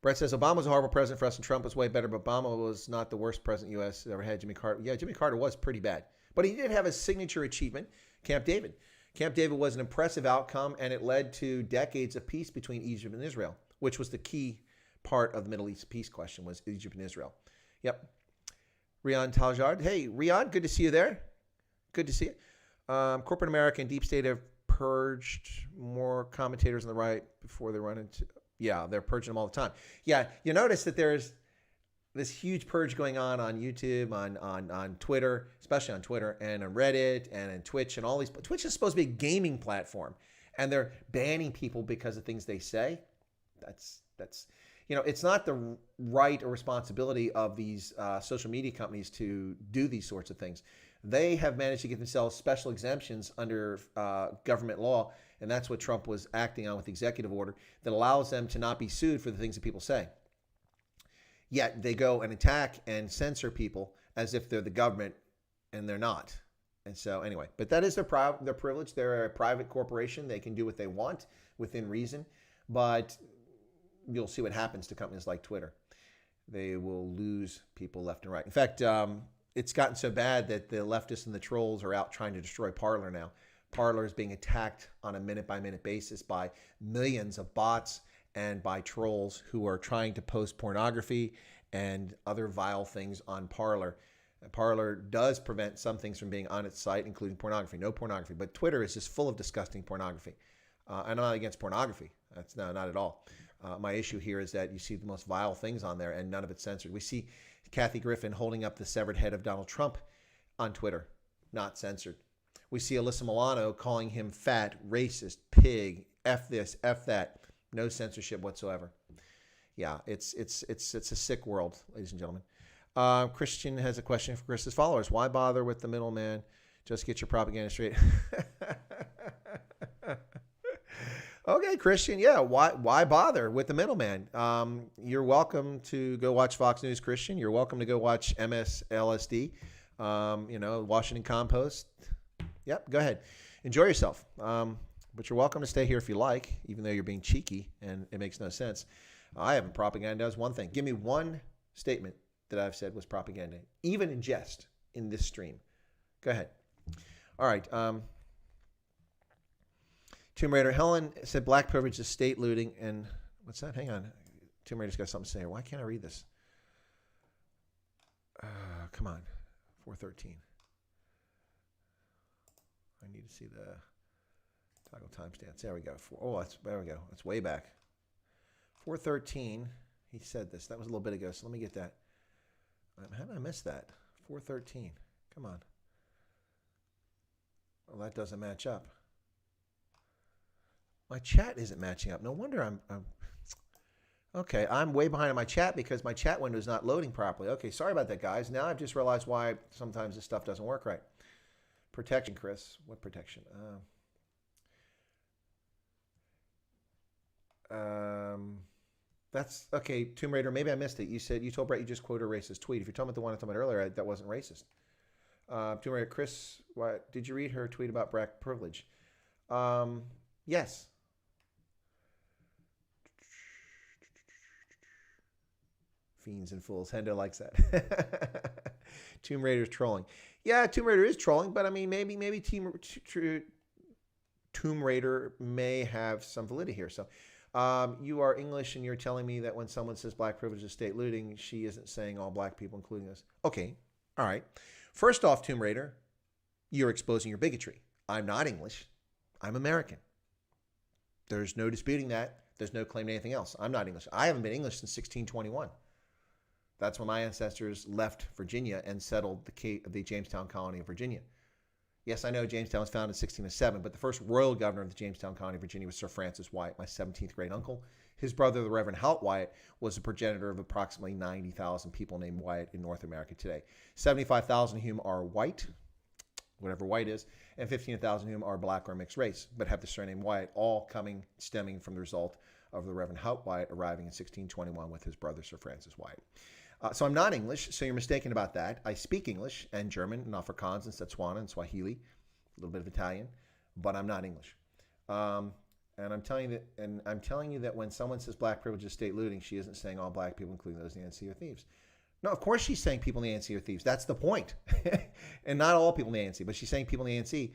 Brett says, Obama was a horrible president for us and Trump was way better, but Obama was not the worst president U.S. ever had. Jimmy Carter. Yeah, Jimmy Carter was pretty bad. But he did have a signature achievement, Camp David. Camp David was an impressive outcome, and it led to decades of peace between Egypt and Israel, which was the key part of the Middle East peace question, was Egypt and Israel. Yep. Rian Taljard. Hey, Rian, good to see you there. Good to see you. Corporate America and Deep State have purged more commentators on the right before they run into... Yeah, they're purging them all the time. Yeah, you notice that there's this huge purge going on YouTube, on Twitter, especially on Twitter, and on Reddit, and on Twitch, and all these. Twitch is supposed to be a gaming platform, and they're banning people because of things they say. That's it's not the right or responsibility of these social media companies to do these sorts of things. They have managed to get themselves special exemptions under government law, and that's what Trump was acting on with the executive order that allows them to not be sued for the things that people say. Yet they go and attack and censor people as if they're the government, and they're not. And so anyway, but that is their privilege. They're a private corporation. They can do what they want within reason. But you'll see what happens to companies like Twitter. They will lose people left and right. In fact, it's gotten so bad that the leftists and the trolls are out trying to destroy Parler now. Parler is being attacked on a minute-by-minute basis by millions of bots and by trolls who are trying to post pornography and other vile things on Parler. Parler does prevent some things from being on its site, including pornography. No pornography. But Twitter is just full of disgusting pornography. I'm not against pornography. That's not at all. My issue here is that you see the most vile things on there and none of it's censored. We see Kathy Griffin holding up the severed head of Donald Trump on Twitter, not censored. We see Alyssa Milano calling him fat, racist, pig, F this, F that. No censorship whatsoever. Yeah, it's a sick world, ladies and gentlemen. Christian has a question for Chris's followers. Why bother with the middleman? Just get your propaganda straight. Okay, Christian. Yeah, why bother with the middleman? You're welcome to go watch Fox News, Christian. You're welcome to go watch MSLSD. Washington Compost. Yep, go ahead. Enjoy yourself. But you're welcome to stay here if you like, even though you're being cheeky and it makes no sense. I haven't propagandized one thing. Give me one statement that I've said was propaganda, even in jest, in this stream. Go ahead. All right. Tomb Raider. Helen said black privilege is state looting. And what's that? Hang on. Tomb Raider's got something to say here. Why can't I read this? Come on. 413. I need to see the toggle timestamps. There we go. There we go. That's way back. 413. He said this. That was a little bit ago. So let me get that. How did I miss that? 413. Come on. Well, that doesn't match up. My chat isn't matching up. No wonder I'm okay. I'm way behind on my chat because my chat window is not loading properly. Okay, sorry about that, guys. Now I've just realized why sometimes this stuff doesn't work right. Protection, Chris. What protection? That's okay. Tomb Raider. Maybe I missed it. You told Brett you just quoted a racist tweet. If you're talking about the one I talked about earlier, that wasn't racist. Tomb Raider, Chris. What did you read her tweet about black privilege? Yes. Fiends and fools. Hendo likes that. Tomb Raider's trolling. Yeah, Tomb Raider is trolling, but I mean, maybe Tomb Raider may have some validity here. So you are English and you're telling me that when someone says black privilege is state looting, she isn't saying all black people, including us. Okay. All right. First off, Tomb Raider, you're exposing your bigotry. I'm not English. I'm American. There's no disputing that. There's no claim to anything else. I'm not English. I haven't been English since 1621. That's when my ancestors left Virginia and settled the Jamestown colony of Virginia. Yes, I know Jamestown was founded in 1607, but the first royal governor of the Jamestown colony of Virginia was Sir Francis Wyatt, my 17th great uncle. His brother, the Reverend Haught Wyatt, was the progenitor of approximately 90,000 people named Wyatt in North America today. 75,000 of whom are white, whatever white is, and 15,000 of whom are black or mixed race, but have the surname Wyatt, all stemming from the result of the Reverend Haught Wyatt arriving in 1621 with his brother, Sir Francis Wyatt. So I'm not English, so you're mistaken about that. I speak English and German and Afrikaans and Setswana and Swahili, a little bit of Italian, but I'm not English. And I'm telling you that when someone says black privilege is state looting, she isn't saying all black people, including those in the ANC, are thieves. No, of course she's saying people in the ANC are thieves. That's the point. And not all people in the ANC, but she's saying people in the ANC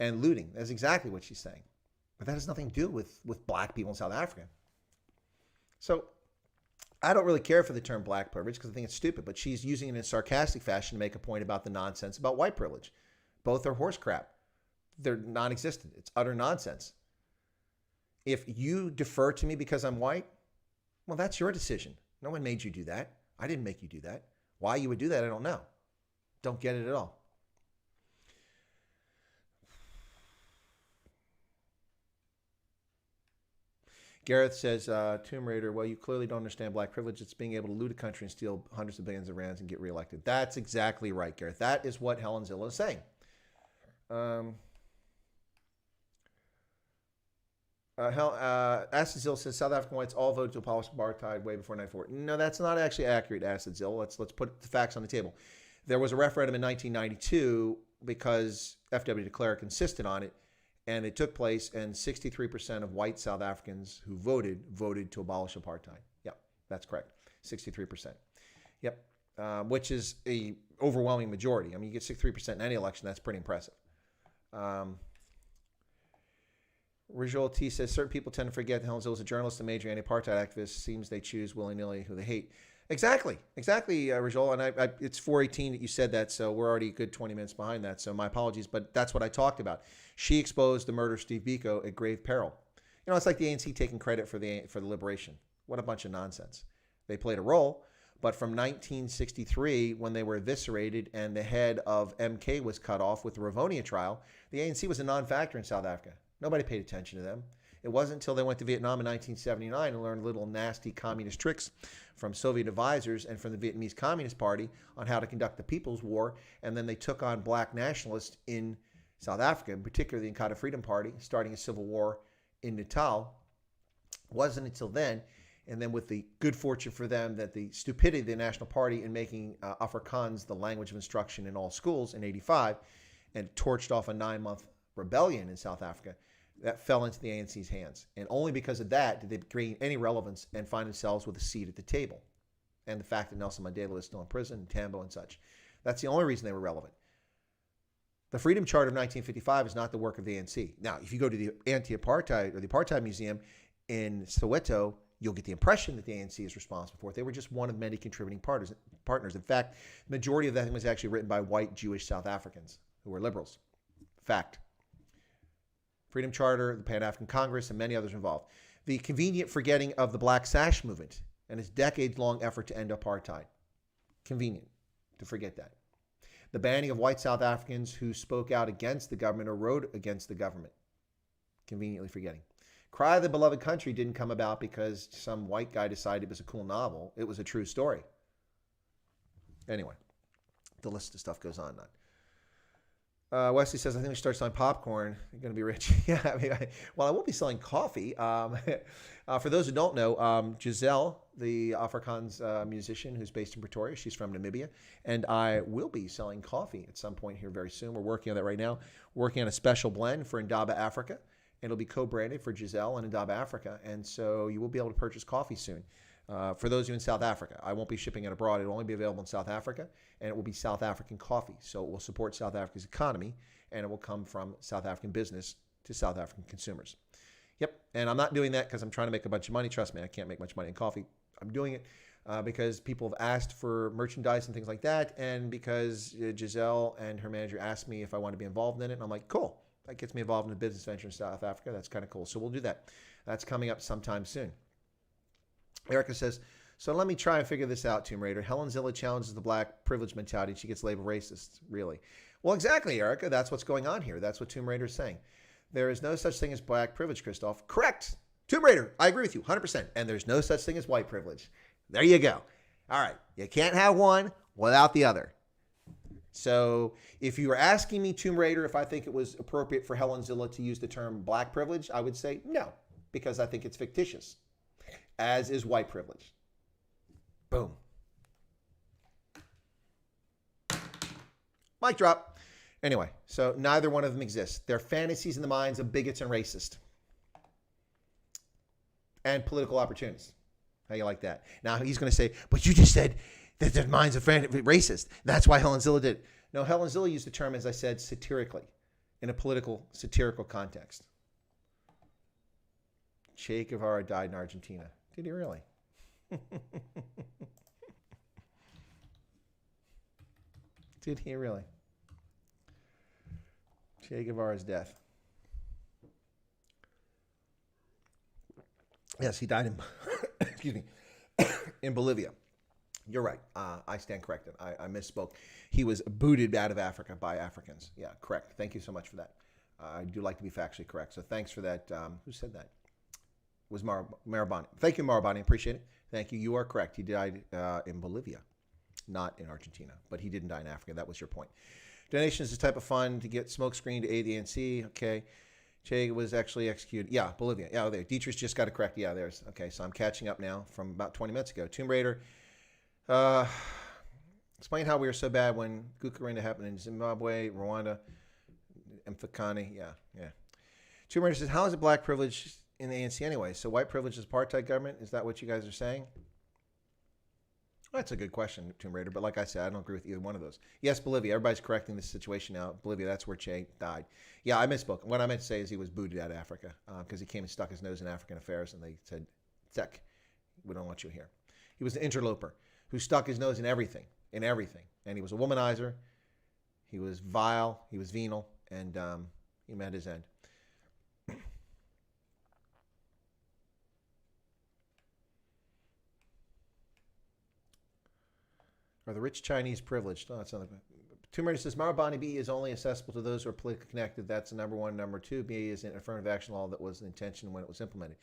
and looting. That's exactly what she's saying. But that has nothing to do with black people in South Africa. So I don't really care for the term black privilege because I think it's stupid, but she's using it in a sarcastic fashion to make a point about the nonsense about white privilege. Both are horse crap. They're non-existent. It's utter nonsense. If you defer to me because I'm white, well, that's your decision. No one made you do that. I didn't make you do that. Why you would do that, I don't know. Don't get it at all. Gareth says, Tomb Raider, well, you clearly don't understand black privilege. It's being able to loot a country and steal hundreds of billions of rands and get reelected. That's exactly right, Gareth. That is what Helen Zilla is saying. Acid Zill says South African whites all voted to abolish apartheid way before 1994. No, that's not actually accurate, Acid Zill. Let's put the facts on the table. There was a referendum in 1992 because F.W. de Klerk insisted on it, and it took place, and 63% of white South Africans who voted to abolish apartheid. Yep, that's correct. 63%. Yep, which is a overwhelming majority. I mean, you get 63% in any election. That's pretty impressive. Rijol T says, certain people tend to forget that Helen Zille is a journalist and major anti-apartheid activist. Seems they choose willy-nilly who they hate. Exactly, Rijol. And it's 4:18 that you said that, so we're already a good 20 minutes behind that. So my apologies, but that's what I talked about. She exposed the murder of Steve Biko at grave peril. You know, it's like the ANC taking credit for the liberation. What a bunch of nonsense. They played a role, but from 1963, when they were eviscerated and the head of MK was cut off with the Ravonia trial, the ANC was a non-factor in South Africa. Nobody paid attention to them. It wasn't until they went to Vietnam in 1979 and learned little nasty communist tricks from Soviet advisors and from the Vietnamese Communist Party on how to conduct the People's War, and then they took on black nationalists in South Africa, in particular the Inkatha Freedom Party, starting a civil war in Natal. It wasn't until then, and then with the good fortune for them that the stupidity of the National Party in making Afrikaans the language of instruction in all schools in 85 and torched off a 9-month rebellion in South Africa, that fell into the ANC's hands. And only because of that did they gain any relevance and find themselves with a seat at the table. And the fact that Nelson Mandela is still in prison, and Tambo and such. That's the only reason they were relevant. The Freedom Charter of 1955 is not the work of the ANC. Now, if you go to the anti-apartheid or the Apartheid Museum in Soweto, you'll get the impression that the ANC is responsible for it. They were just one of many contributing partners. In fact, the majority of that thing was actually written by white Jewish South Africans who were liberals. Fact. Freedom Charter, the Pan-African Congress, and many others involved. The convenient forgetting of the Black Sash movement and its decades-long effort to end apartheid. Convenient to forget that. The banning of white South Africans who spoke out against the government or wrote against the government. Conveniently forgetting. Cry of the Beloved Country didn't come about because some white guy decided it was a cool novel. It was a true story. Anyway, the list of stuff goes on and on. Wesley says, I think we should start selling popcorn. You're going to be rich. Yeah, I won't be selling coffee. For those who don't know, Giselle, the Afrikaans musician who's based in Pretoria, she's from Namibia, and I will be selling coffee at some point here very soon. We're working on that right now. We're working on a special blend for Indaba Africa, and it'll be co-branded for Giselle and Indaba Africa, and so you will be able to purchase coffee soon. For those of you in South Africa, I won't be shipping it abroad. It will only be available in South Africa, and it will be South African coffee. So it will support South Africa's economy, and it will come from South African business to South African consumers. Yep, and I'm not doing that because I'm trying to make a bunch of money. Trust me, I can't make much money in coffee. I'm doing it because people have asked for merchandise and things like that, and because Giselle and her manager asked me if I want to be involved in it, and I'm like, cool. That gets me involved in a business venture in South Africa. That's kind of cool. So we'll do that. That's coming up sometime soon. Erica says, so let me try and figure this out, Tomb Raider. Helen Zille challenges the black privilege mentality and she gets labeled racist. Really? Well, exactly, Erica. That's what's going on here. That's what Tomb Raider is saying. There is no such thing as black privilege, Christoph. Correct. Tomb Raider. I agree with you 100%. And there's no such thing as white privilege. There you go. All right. You can't have one without the other. So if you were asking me, Tomb Raider, if I think it was appropriate for Helen Zille to use the term black privilege, I would say no, because I think it's fictitious. As is white privilege. Boom. Mic drop. Anyway, so neither one of them exists. They're fantasies in the minds of bigots and racists. And political opportunists. How you like that? Now he's going to say, but you just said that their minds are racist. That's why Helen Zille did. No, Helen Zille used the term, as I said, satirically, in a political, satirical context. Che Guevara died in Argentina. Did he really? Did he really? Che Guevara's death. Yes, he died in, excuse me, in Bolivia. You're right. I stand corrected. I misspoke. He was booted out of Africa by Africans. Yeah, correct. Thank you so much for that. I do like to be factually correct. So thanks for that. Who said that? Was Marabani. Thank you, Marabani. Appreciate it. Thank you. You are correct. He died in Bolivia, not in Argentina, but he didn't die in Africa. That was your point. Donation is a type of fund to get smoke screen to aid the ANC. Okay. Che was actually executed. Yeah, Bolivia. Yeah, there. Dietrich just got it correct. Yeah, there's. Okay, so I'm catching up now from about 20 minutes ago. Tomb Raider. Explain how we were so bad when Gukarinda happened in Zimbabwe, Rwanda, Mfakani. Yeah. Tomb Raider says, how is it black privilege in the ANC anyway? So white privilege is apartheid government? Is that what you guys are saying? Well, that's a good question, Tomb Raider. But like I said, I don't agree with either one of those. Yes, Bolivia. Everybody's correcting this situation now. Bolivia, that's where Che died. Yeah, I misspoke. What I meant to say is he was booted out of Africa because he came and stuck his nose in African affairs, and they said, Zek, we don't want you here. He was an interloper who stuck his nose in everything. And he was a womanizer. He was vile. He was venal. And he met his end. Are the rich Chinese privileged? No, that's not. Tomb Raider says, Marabani B is only accessible to those who are politically connected. That's the number one. Number two, B is an affirmative action law that was the intention when it was implemented.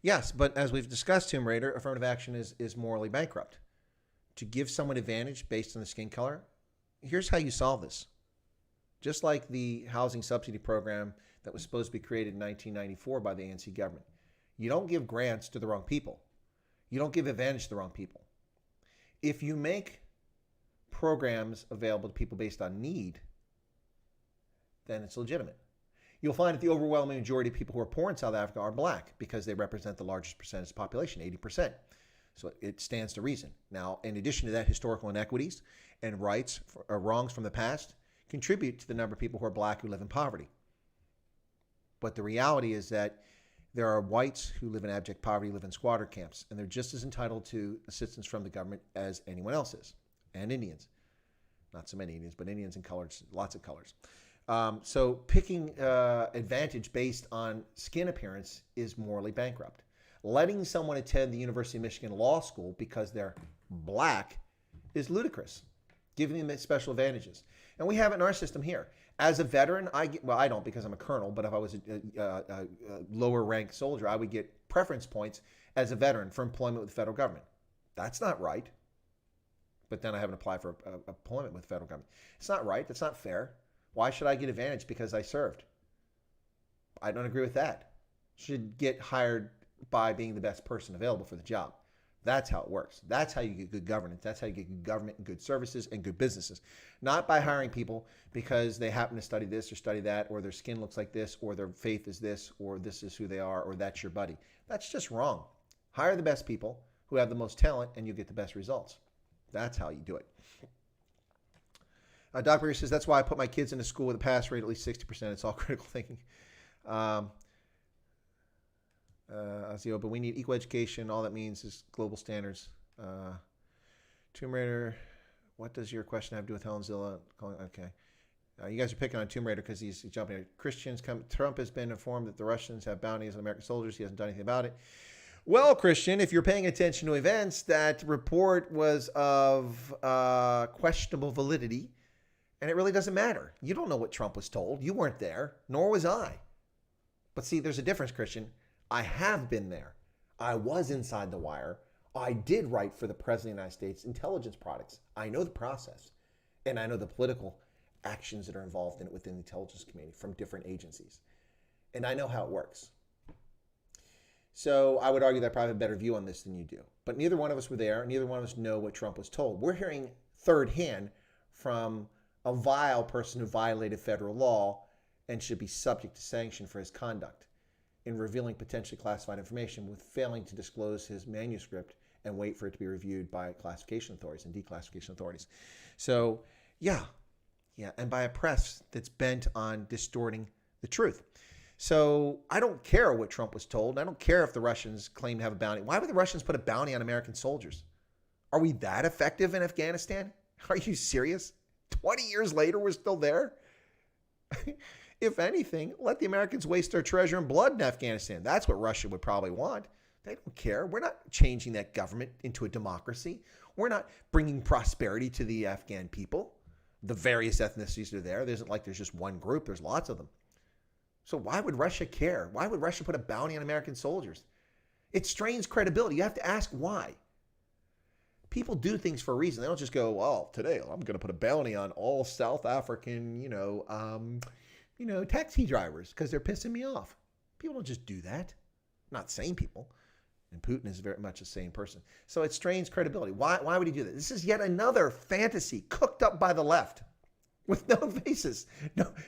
Yes, but as we've discussed, Tomb Raider, affirmative action is morally bankrupt. To give someone advantage based on the skin color, here's how you solve this. Just like the housing subsidy program that was supposed to be created in 1994 by the ANC government. You don't give grants to the wrong people. You don't give advantage to the wrong people. If you make programs available to people based on need, then it's legitimate. You'll find that the overwhelming majority of people who are poor in South Africa are black because they represent the largest percentage of the population, 80%. So it stands to reason. Now, in addition to that, historical inequities and wrongs from the past contribute to the number of people who are black who live in poverty. But the reality is that there are whites who live in abject poverty, live in squatter camps, and they're just as entitled to assistance from the government as anyone else is, and Indians. Not so many Indians, but Indians and colors, lots of colors. So picking advantage based on skin appearance is morally bankrupt. Letting someone attend the University of Michigan Law School because they're black is ludicrous, giving them special advantages. And we have it in our system here. As a veteran, I don't because I'm a colonel, but if I was a lower ranked soldier, I would get preference points as a veteran for employment with the federal government. That's not right. But then I haven't applied for employment with the federal government. It's not right. That's not fair. Why should I get advantage because I served? I don't agree with that. Should get hired by being the best person available for the job. That's how it works. That's how you get good governance. That's how you get good government and good services and good businesses. Not by hiring people because they happen to study this or study that, or their skin looks like this, or their faith is this, or this is who they are, or that's your buddy. That's just wrong. Hire the best people who have the most talent and you get the best results. That's how you do it. Doc Berger says, that's why I put my kids into school with a pass rate at least 60%. It's all critical thinking. But we need equal education. All that means is global standards. Tomb Raider, what does your question have to do with Helen Zilla? Okay. You guys are picking on Tomb Raider because he's jumping in. Trump has been informed that the Russians have bounties on American soldiers. He hasn't done anything about it. Well, Christian, if you're paying attention to events, that report was of questionable validity, and it really doesn't matter. You don't know what Trump was told. You weren't there, nor was I. But see, there's a difference, Christian. I have been there. I was inside the wire. I did write for the President of the United States intelligence products. I know the process, and I know the political actions that are involved in it within the intelligence community from different agencies. And I know how it works. So I would argue that I probably have a better view on this than you do. But neither one of us were there. Neither one of us know what Trump was told. We're hearing third hand from a vile person who violated federal law and should be subject to sanction for his conduct in revealing potentially classified information with failing to disclose his manuscript and wait for it to be reviewed by classification authorities and declassification authorities. So, yeah, and by a press that's bent on distorting the truth. So I don't care what Trump was told. I don't care if the Russians claim to have a bounty. Why would the Russians put a bounty on American soldiers? Are we that effective in Afghanistan? Are you serious? 20 years later, we're still there? If anything, let the Americans waste their treasure and blood in Afghanistan. That's what Russia would probably want. They don't care. We're not changing that government into a democracy. We're not bringing prosperity to the Afghan people. The various ethnicities that are there. It isn't like there's just one group. There's lots of them. So why would Russia care? Why would Russia put a bounty on American soldiers? It strains credibility. You have to ask why. People do things for a reason. They don't just go, well, today I'm going to put a bounty on all South African, taxi drivers because they're pissing me off. People don't just do that. Not sane people. And Putin is very much the same person. So it strains credibility. Why would he do that? This is yet another fantasy cooked up by the left with no basis,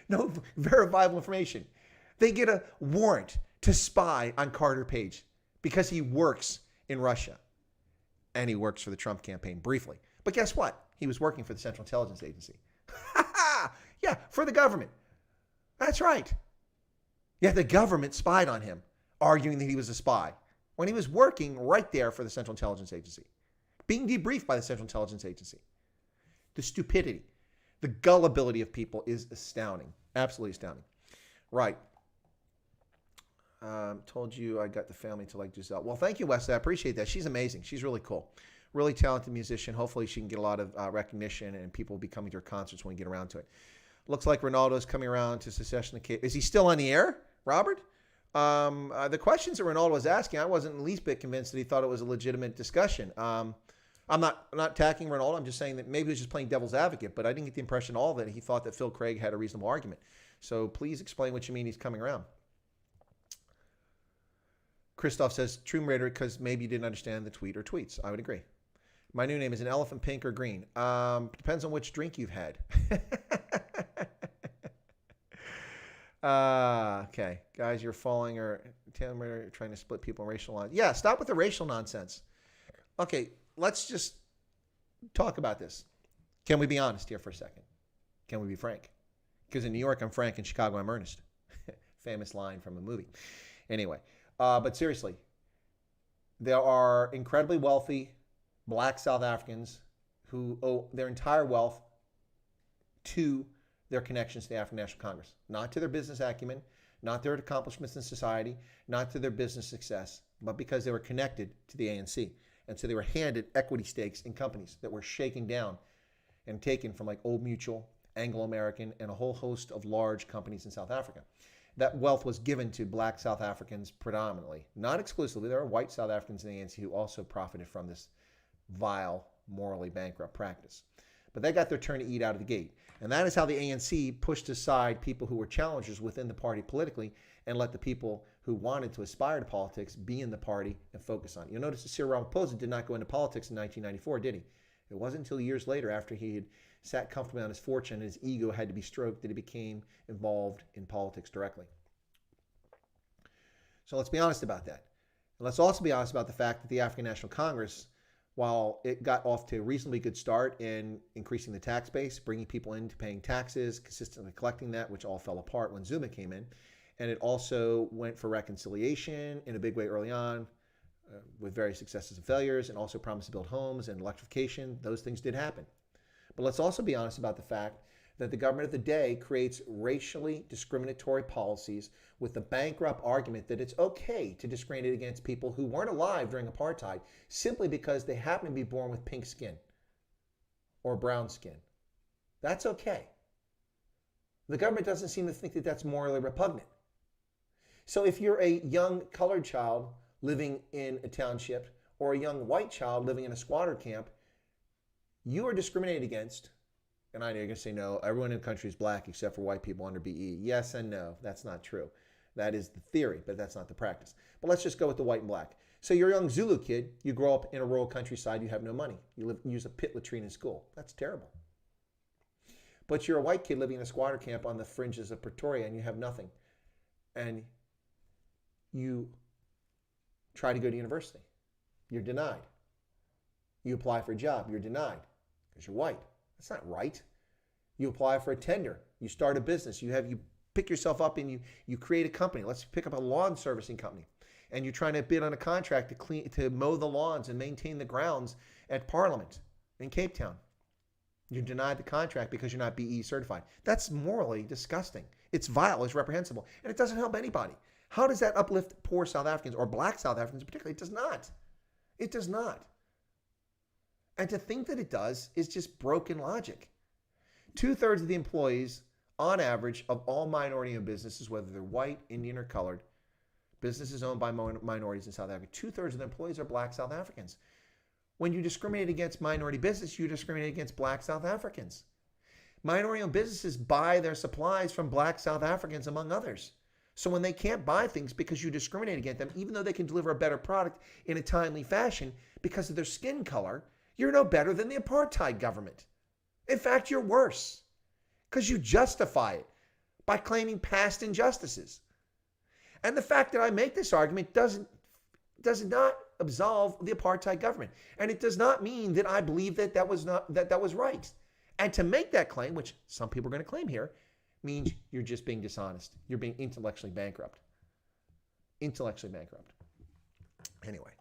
no verifiable information. They get a warrant to spy on Carter Page because he works in Russia. And he works for the Trump campaign briefly. But guess what? He was working for the Central Intelligence Agency. Yeah, for the government. That's right. Yeah, the government spied on him, arguing that he was a spy, when he was working right there for the Central Intelligence Agency, being debriefed by the Central Intelligence Agency. The stupidity, the gullibility of people is astounding. Absolutely astounding. Right. Told you I got the family to like Giselle. Well, thank you, Wesley. I appreciate that. She's amazing. She's really cool. Really talented musician. Hopefully she can get a lot of recognition and people will be coming to her concerts when we get around to it. Looks like Ronaldo's coming around to secession. Is he still on the air, Robert? The questions that Ronaldo was asking, I wasn't the least bit convinced that he thought it was a legitimate discussion. I'm not attacking Ronaldo. I'm just saying that maybe he was just playing devil's advocate, but I didn't get the impression at all that he thought that Phil Craig had a reasonable argument. So please explain what you mean he's coming around. Christoph says, true rhetoric because maybe you didn't understand the tweet or tweets. I would agree. My new name is an elephant, pink or green. Depends on which drink you've had. Okay. Guys, you're falling or trying to split people in racial lines. Yeah, stop with the racial nonsense. Okay, let's just talk about this. Can we be honest here for a second? Can we be frank? Because in New York, I'm frank. In Chicago, I'm earnest. Famous line from a movie. Anyway. But seriously, there are incredibly wealthy black South Africans who owe their entire wealth to their connections to the African National Congress, not to their business acumen, not their accomplishments in society, not to their business success, but because they were connected to the ANC. And so they were handed equity stakes in companies that were shaken down and taken from like Old Mutual, Anglo American, and a whole host of large companies in South Africa. That wealth was given to black South Africans predominantly, not exclusively. There are white South Africans in the ANC who also profited from this vile, morally bankrupt practice. But they got their turn to eat out of the gate. And that is how the ANC pushed aside people who were challengers within the party politically and let the people who wanted to aspire to politics be in the party and focus on it. You'll notice that Cyril Ramaphosa did not go into politics in 1994, did he? It wasn't until years later, after he had sat comfortably on his fortune and his ego had to be stroked, that he became involved in politics directly. So let's be honest about that. And let's also be honest about the fact that the African National Congress, while it got off to a reasonably good start in increasing the tax base, bringing people into paying taxes, consistently collecting that, which all fell apart when Zuma came in, and it also went for reconciliation in a big way early on, with various successes and failures, and also promised to build homes and electrification. Those things did happen. But let's also be honest about the fact that the government of the day creates racially discriminatory policies with the bankrupt argument that it's okay to discriminate against people who weren't alive during apartheid simply because they happen to be born with pink skin or brown skin. That's okay. The government doesn't seem to think that that's morally repugnant. So if you're a young colored child living in a township or a young white child living in a squatter camp, you are discriminated against. And I know you're going to say, no, everyone in the country is black except for white people under BE. Yes and no, that's not true. That is the theory, but that's not the practice. But let's just go with the white and black. So you're a young Zulu kid, you grow up in a rural countryside, you have no money. You use a pit latrine in school. That's terrible. But you're a white kid living in a squatter camp on the fringes of Pretoria and you have nothing. And you try to go to university. You're denied. You apply for a job. You're denied because you're white. That's not right. You apply for a tender. You start a business. You pick yourself up and you create a company. Let's pick up a lawn servicing company. And you're trying to bid on a contract to mow the lawns and maintain the grounds at Parliament in Cape Town. You're denied the contract because you're not BE certified. That's morally disgusting. It's vile. It's reprehensible. And it doesn't help anybody. How does that uplift poor South Africans or black South Africans particularly? It does not. It does not. And to think that it does is just broken logic. 2/3 of the employees, on average, of all minority-owned businesses, whether they're white, Indian, or colored, businesses owned by minorities in South Africa, 2/3 of the employees are black South Africans. When you discriminate against minority business, you discriminate against black South Africans. Minority-owned businesses buy their supplies from black South Africans, among others. So when they can't buy things because you discriminate against them, even though they can deliver a better product in a timely fashion because of their skin color, you're no better than the apartheid government. In fact, you're worse because you justify it by claiming past injustices. And the fact that I make this argument does not absolve the apartheid government. And it does not mean that I believe that that was right. And to make that claim, which some people are going to claim here, means you're just being dishonest. You're being intellectually bankrupt. Intellectually bankrupt. Anyway.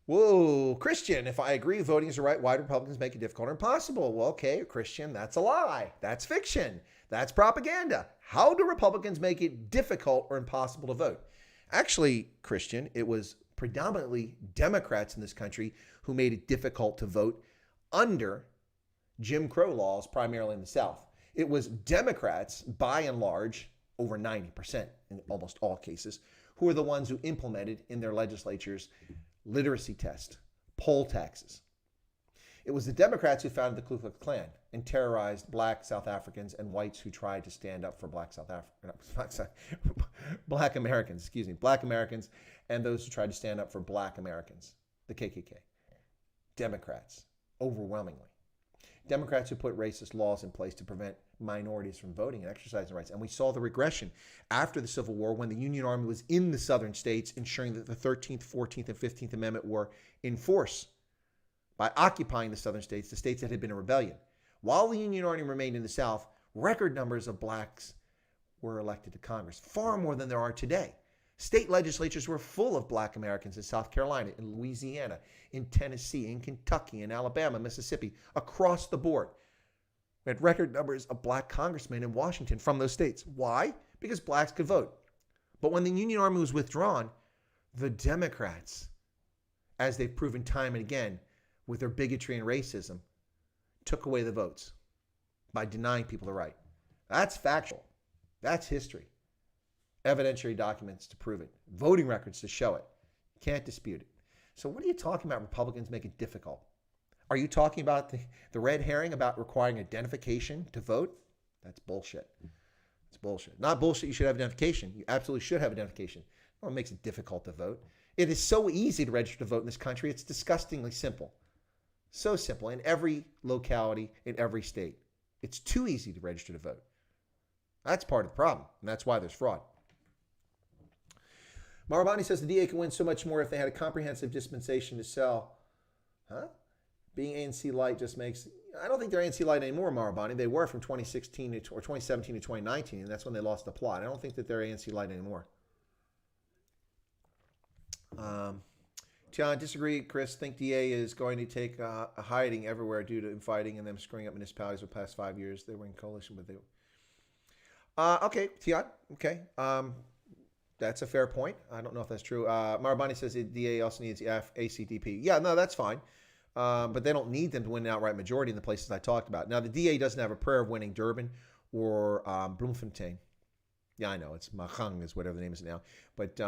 Whoa, Christian, if I agree voting is the right, why do Republicans make it difficult or impossible? Well, okay, Christian, that's a lie. That's fiction. That's propaganda. How do Republicans make it difficult or impossible to vote? Actually, Christian, it was predominantly Democrats in this country who made it difficult to vote under Jim Crow laws, primarily in the South. It was Democrats, by and large, over 90% in almost all cases, who were the ones who implemented in their legislatures literacy test, poll taxes. It was the Democrats who founded the Ku Klux Klan and terrorized black South Africans and whites who tried to stand up for black Americans, and those who tried to stand up for black Americans, the KKK. Democrats, overwhelmingly. Democrats who put racist laws in place to prevent minorities from voting and exercising rights. And we saw the regression after the Civil War when the Union Army was in the southern states, ensuring that the 13th, 14th, and 15th Amendment were in force by occupying the southern states, the states that had been in rebellion. While the Union Army remained in the South, record numbers of blacks were elected to Congress, far more than there are today. State legislatures were full of black Americans in South Carolina, in Louisiana, in Tennessee, in Kentucky, in Alabama, Mississippi, across the board. We had record numbers of black congressmen in Washington from those states. Why? Because blacks could vote. But when the Union Army was withdrawn, the Democrats, as they've proven time and again, with their bigotry and racism, took away the votes by denying people the right. That's factual. That's history. Evidentiary documents to prove it. Voting records to show it. Can't dispute it. So what are you talking about Republicans make it difficult? Are you talking about the red herring about requiring identification to vote? That's bullshit. It's bullshit. Not bullshit you should have identification. You absolutely should have identification. No, it makes it difficult to vote. It is so easy to register to vote in this country. It's disgustingly simple. So simple in every locality, in every state. It's too easy to register to vote. That's part of the problem, and that's why there's fraud. Marabani says the DA can win so much more if they had a comprehensive dispensation to sell. Huh? Being ANC light just makes... I don't think they're ANC light anymore, Marabani. They were from 2016 or 2017 to 2019, and that's when they lost the plot. I don't think that they're ANC light anymore. Tian, disagree, Chris. Think DA is going to take a hiding everywhere due to infighting and them screwing up municipalities for the past 5 years. They were in coalition, but they... Okay, Tian. Okay. That's a fair point. I don't know if that's true. Marabani says the DA also needs ACDP. Yeah, no, that's fine. But they don't need them to win an outright majority in the places I talked about. Now, the DA doesn't have a prayer of winning Durban or Bloemfontein. Yeah, I know. It's Mahang is whatever the name is now. But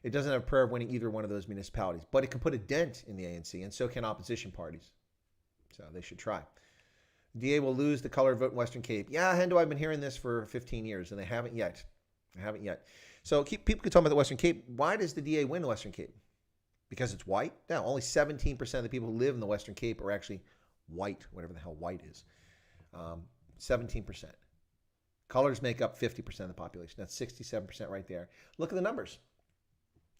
it doesn't have a prayer of winning either one of those municipalities. But it can put a dent in the ANC, and so can opposition parties. So they should try. DA will lose the colored vote in Western Cape. Yeah, Hendo, I've been hearing this for 15 years, and they haven't yet. So people can talk about the Western Cape. Why does the DA win the Western Cape? Because it's white? No, only 17% of the people who live in the Western Cape are actually white, whatever the hell white is. 17%. Colors make up 50% of the population. That's 67% right there. Look at the numbers.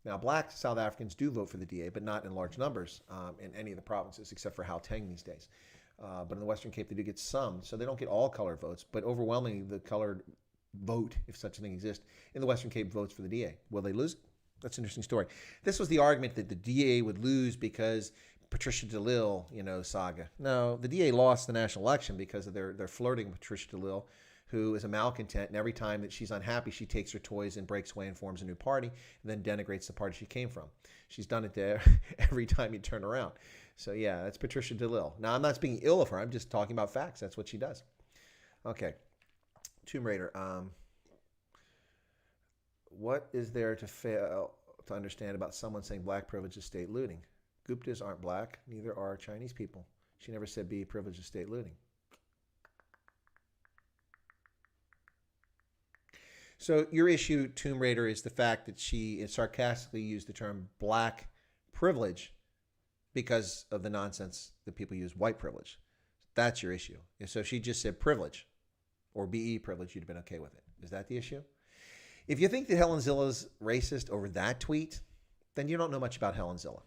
Now, black South Africans do vote for the DA, but not in large numbers in any of the provinces, except for Gauteng these days. But in the Western Cape, they do get some. So they don't get all colored votes, but overwhelmingly the colored vote, if such a thing exists, in the Western Cape votes for the DA. Will they lose? That's an interesting story. This was the argument that the DA would lose because Patricia DeLille, saga. No, the DA lost the national election because of their flirting with Patricia DeLille, who is a malcontent, and every time that she's unhappy, she takes her toys and breaks away and forms a new party, and then denigrates the party she came from. She's done it there every time you turn around. So yeah, that's Patricia DeLille. Now, I'm not speaking ill of her. I'm just talking about facts. That's what she does. Okay. Tomb Raider. What is there to fail to understand about someone saying black privilege is state looting? Guptas aren't black. Neither are Chinese people. She never said be privilege is state looting. So your issue, Tomb Raider, is the fact that she sarcastically used the term black privilege because of the nonsense that people use white privilege. That's your issue. And so if she just said privilege or BE privilege, you'd have been okay with it. Is that the issue? If you think that Helen Zilla's racist over that tweet, then you don't know much about Helen Zilla.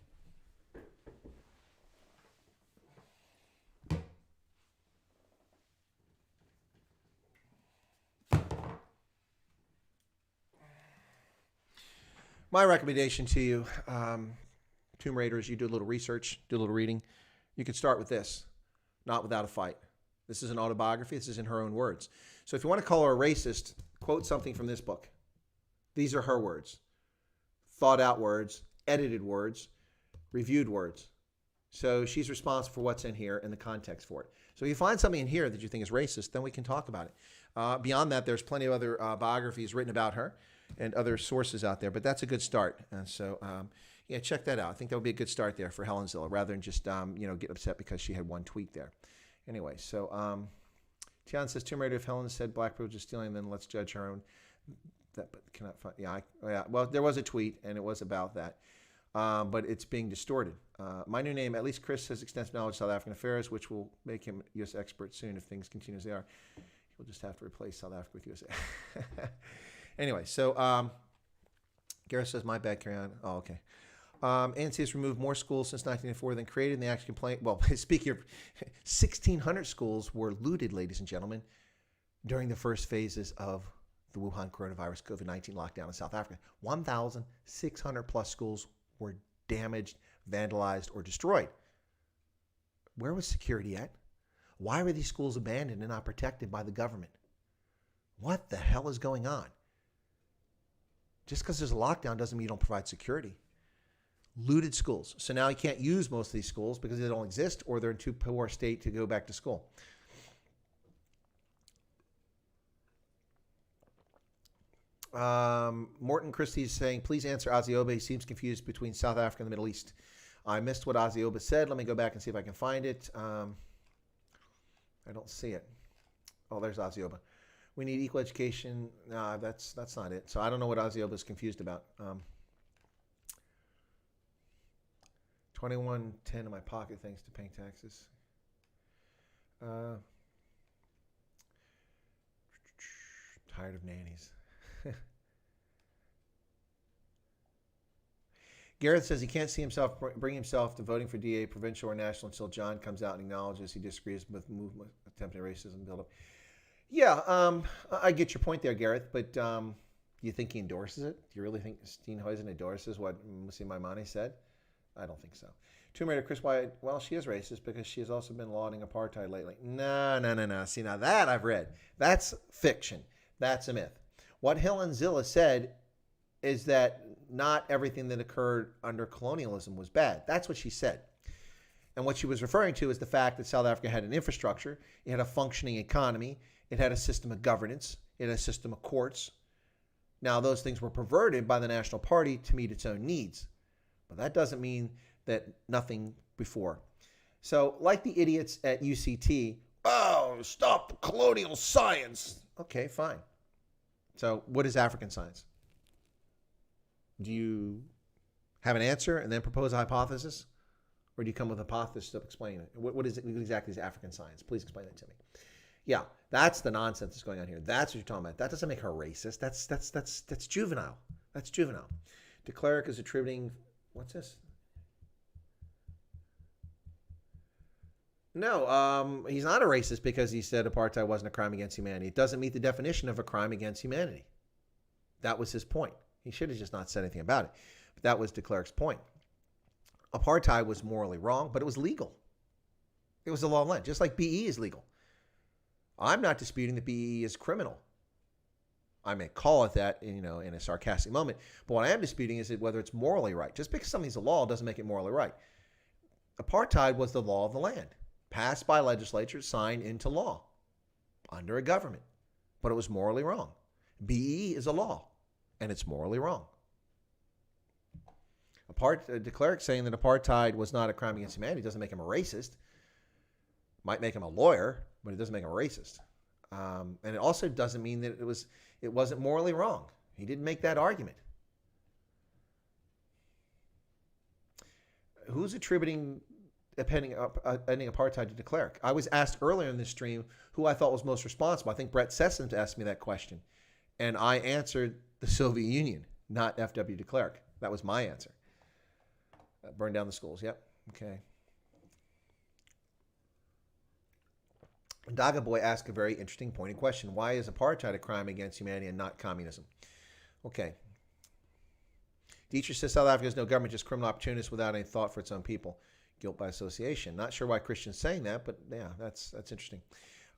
My recommendation to you, Tomb Raiders, you do a little research, do a little reading. You could start with this, Not Without a Fight. This is an autobiography. This is in her own words. So if you want to call her a racist, quote something from this book. These are her words. Thought out words, edited words, reviewed words. So she's responsible for what's in here and the context for it. So if you find something in here that you think is racist, then we can talk about it. Beyond that, there's plenty of other biographies written about her and other sources out there, but that's a good start. And so, yeah, check that out. I think that would be a good start there for Helen Zilla, rather than just, get upset because she had one tweet there. Anyway, so Tian says, Tomb Raider, if Helen said black privilege is stealing, then let's judge her own. That cannot find. Yeah, well, there was a tweet, and it was about that, but it's being distorted. My new name, at least Chris has extensive knowledge of South African affairs, which will make him U.S. expert soon if things continue as they are. He'll just have to replace South Africa with USA. Anyway, so Gareth says, my bad, carry on. Oh, okay. ANC has removed more schools since 1994 than created, and they actually complain. Well, speaking of 1,600 schools were looted, ladies and gentlemen, during the first phases of the Wuhan coronavirus COVID-19 lockdown in South Africa. 1,600 plus schools were damaged, vandalized, or destroyed. Where was security at? Why were these schools abandoned and not protected by the government? What the hell is going on? Just because there's a lockdown doesn't mean you don't provide security. Looted schools. So now you can't use most of these schools because they don't exist or they're in too poor a state to go back to school. Morton Christie is saying, please answer Ozzy Oba. He seems confused between South Africa and the Middle East. I missed what Ozzy Oba said. Let me go back and see if I can find it. I don't see it. Oh, there's Ozzy Oba. We need equal education. No, that's not it. So I don't know what Ozzy Oba is confused about. 2110 in my pocket thanks to paying taxes. Tired of nannies. Gareth says he can't see himself bring himself to voting for DA, provincial or national, until John comes out and acknowledges he disagrees with movement attempting racism buildup. Yeah, I get your point there, Gareth, but you think he endorses it? Do you really think Steenhuisen endorses what Musi Maimane said? I don't think so. Tomb Raider, Chris Wyatt, well, she is racist because she has also been lauding apartheid lately. No. See, now that I've read. That's fiction. That's a myth. What Helen Zilla said is that not everything that occurred under colonialism was bad. That's what she said. And what she was referring to is the fact that South Africa had an infrastructure, it had a functioning economy, it had a system of governance, it had a system of courts. Now, those things were perverted by the National Party to meet its own needs. But that doesn't mean that nothing before. So, like the idiots at UCT, oh, stop the colonial science. Okay, fine. So, what is African science? Do you have an answer and then propose a hypothesis? Or do you come with a hypothesis to explain it? What exactly is African science? Please explain that to me. Yeah, that's the nonsense that's going on here. That's what you're talking about. That doesn't make her racist. That's juvenile. That's juvenile. De Klerk is attributing, what's this? No, he's not a racist because he said apartheid wasn't a crime against humanity. It doesn't meet the definition of a crime against humanity. That was his point. He should have just not said anything about it. But that was de Klerk's point. Apartheid was morally wrong, but it was legal. It was the law of the land, just like BE is legal. I'm not disputing that BE is criminal. I may call it that, in a sarcastic moment, but what I am disputing is whether it's morally right. Just because something's a law doesn't make it morally right. Apartheid was the law of the land, passed by legislatures, signed into law under a government, but it was morally wrong. BE is a law, and it's morally wrong. De Klerk saying that apartheid was not a crime against humanity doesn't make him a racist. Might make him a lawyer, but it doesn't make him a racist. And it also doesn't mean that it wasn't morally wrong. He didn't make that argument. Who's attributing ending apartheid to de Klerk? I was asked earlier in this stream who I thought was most responsible. I think Brett Sessions asked me that question. And I answered the Soviet Union, not F.W. de Klerk. That was my answer. Burn down the schools. Yep. Okay. Daga Boy asked a very interesting pointed question. Why is apartheid a crime against humanity and not communism? Okay. Dietrich says South Africa has no government, just criminal opportunists without any thought for its own people. Guilt by association. Not sure why Christian's saying that, but yeah, that's interesting.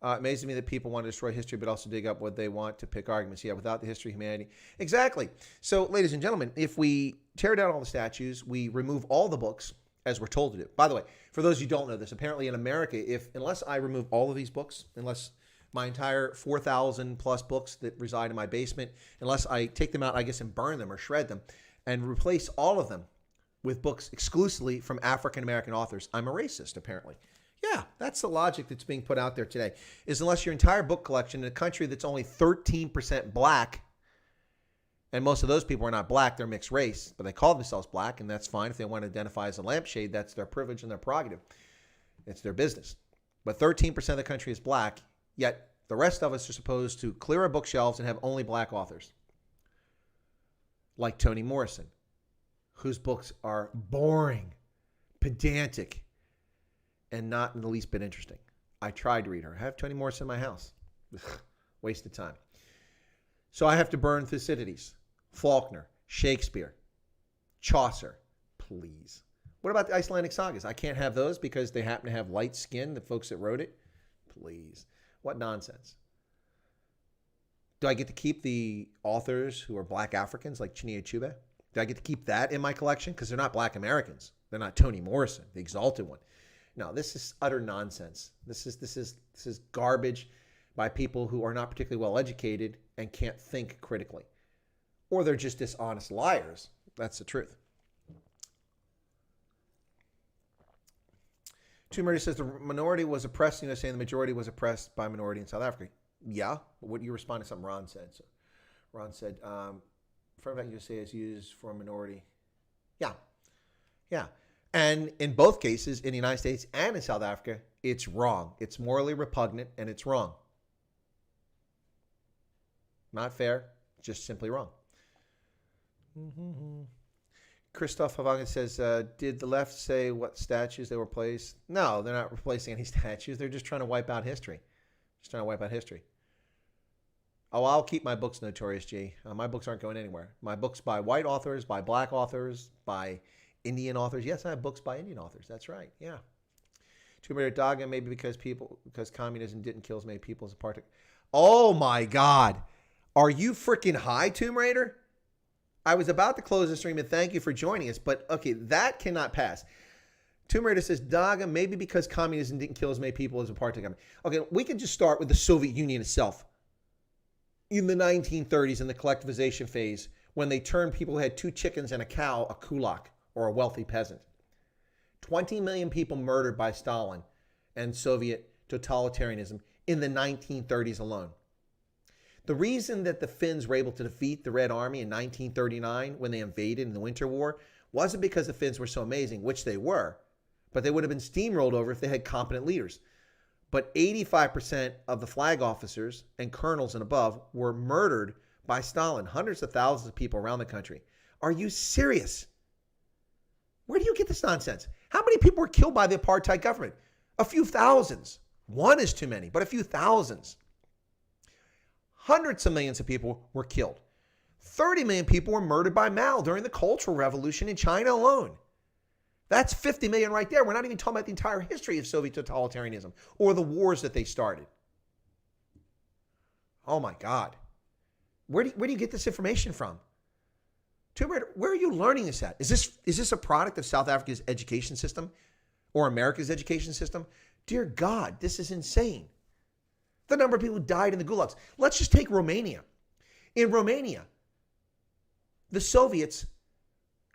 Amazing me that people want to destroy history, but also dig up what they want to pick arguments. Yeah, without the history of humanity. Exactly. So, ladies and gentlemen, if we tear down all the statues, we remove all the books, as we're told to do. By the way, for those who don't know this, apparently in America, unless I remove all of these books, unless my entire 4,000 plus books that reside in my basement, unless I take them out, I guess, and burn them or shred them, and replace all of them with books exclusively from African-American authors, I'm a racist, apparently. Yeah, that's the logic that's being put out there today, is unless your entire book collection in a country that's only 13% black, and most of those people are not black, they're mixed race, but they call themselves black, and that's fine. If they want to identify as a lampshade, that's their privilege and their prerogative. It's their business. But 13% of the country is black, yet the rest of us are supposed to clear our bookshelves and have only black authors. Like Toni Morrison, whose books are boring, pedantic, and not in the least bit interesting. I tried to read her. I have Toni Morrison in my house. Waste of time. So I have to burn Thucydides, Faulkner, Shakespeare, Chaucer. Please. What about the Icelandic sagas? I can't have those because they happen to have light skin, the folks that wrote it. Please. What nonsense. Do I get to keep the authors who are black Africans like Chinua Achebe? Do I get to keep that in my collection? Because they're not black Americans. They're not Toni Morrison, the exalted one. No, this is utter nonsense. This is garbage by people who are not particularly well educated and can't think critically. Or they're just dishonest liars. That's the truth. Two Murray says the minority was oppressed in the USA and the majority was oppressed by minority in South Africa. Yeah, what you respond to something Ron said. So Ron said, Affirmative Action USA is used for a minority. Yeah. And in both cases, in the United States and in South Africa, it's wrong. It's morally repugnant and it's wrong. Not fair, just simply wrong. Christoph Havagan says, did the left say what statues they replaced? No, they're not replacing any statues. They're just trying to wipe out history. Oh, I'll keep my books, Notorious G. My books aren't going anywhere. My books by white authors, by black authors, by Indian authors. Yes, I have books by Indian authors. That's right. Yeah. Tomb Raider Daga, maybe because communism didn't kill as many people as apartheid. Oh my God. Are you freaking high, Tomb Raider? I was about to close the stream and thank you for joining us, but okay, that cannot pass. Tomb Raider says, Daga, maybe because communism didn't kill as many people as apartheid. Okay, we can just start with the Soviet Union itself. In the 1930s, in the collectivization phase, when they turned people who had 2 chickens and a cow a kulak, or a wealthy peasant. 20 million people murdered by Stalin and Soviet totalitarianism in the 1930s alone. The reason that the Finns were able to defeat the Red Army in 1939 when they invaded in the Winter War wasn't because the Finns were so amazing, which they were, but they would have been steamrolled over if they had competent leaders. But 85% of the flag officers and colonels and above were murdered by Stalin. Hundreds of thousands of people around the country. Are you serious? Where do you get this nonsense? How many people were killed by the apartheid government? A few thousands. One is too many, but a few thousands. Hundreds of millions of people were killed. 30 million people were murdered by Mao during the Cultural Revolution in China alone. That's 50 million right there. We're not even talking about the entire history of Soviet totalitarianism or the wars that they started. Oh my God. Where do you get this information from? Where are you learning this at? Is this a product of South Africa's education system or America's education system? Dear God, this is insane. The number of people who died in the gulags. Let's just take Romania. In Romania, the Soviets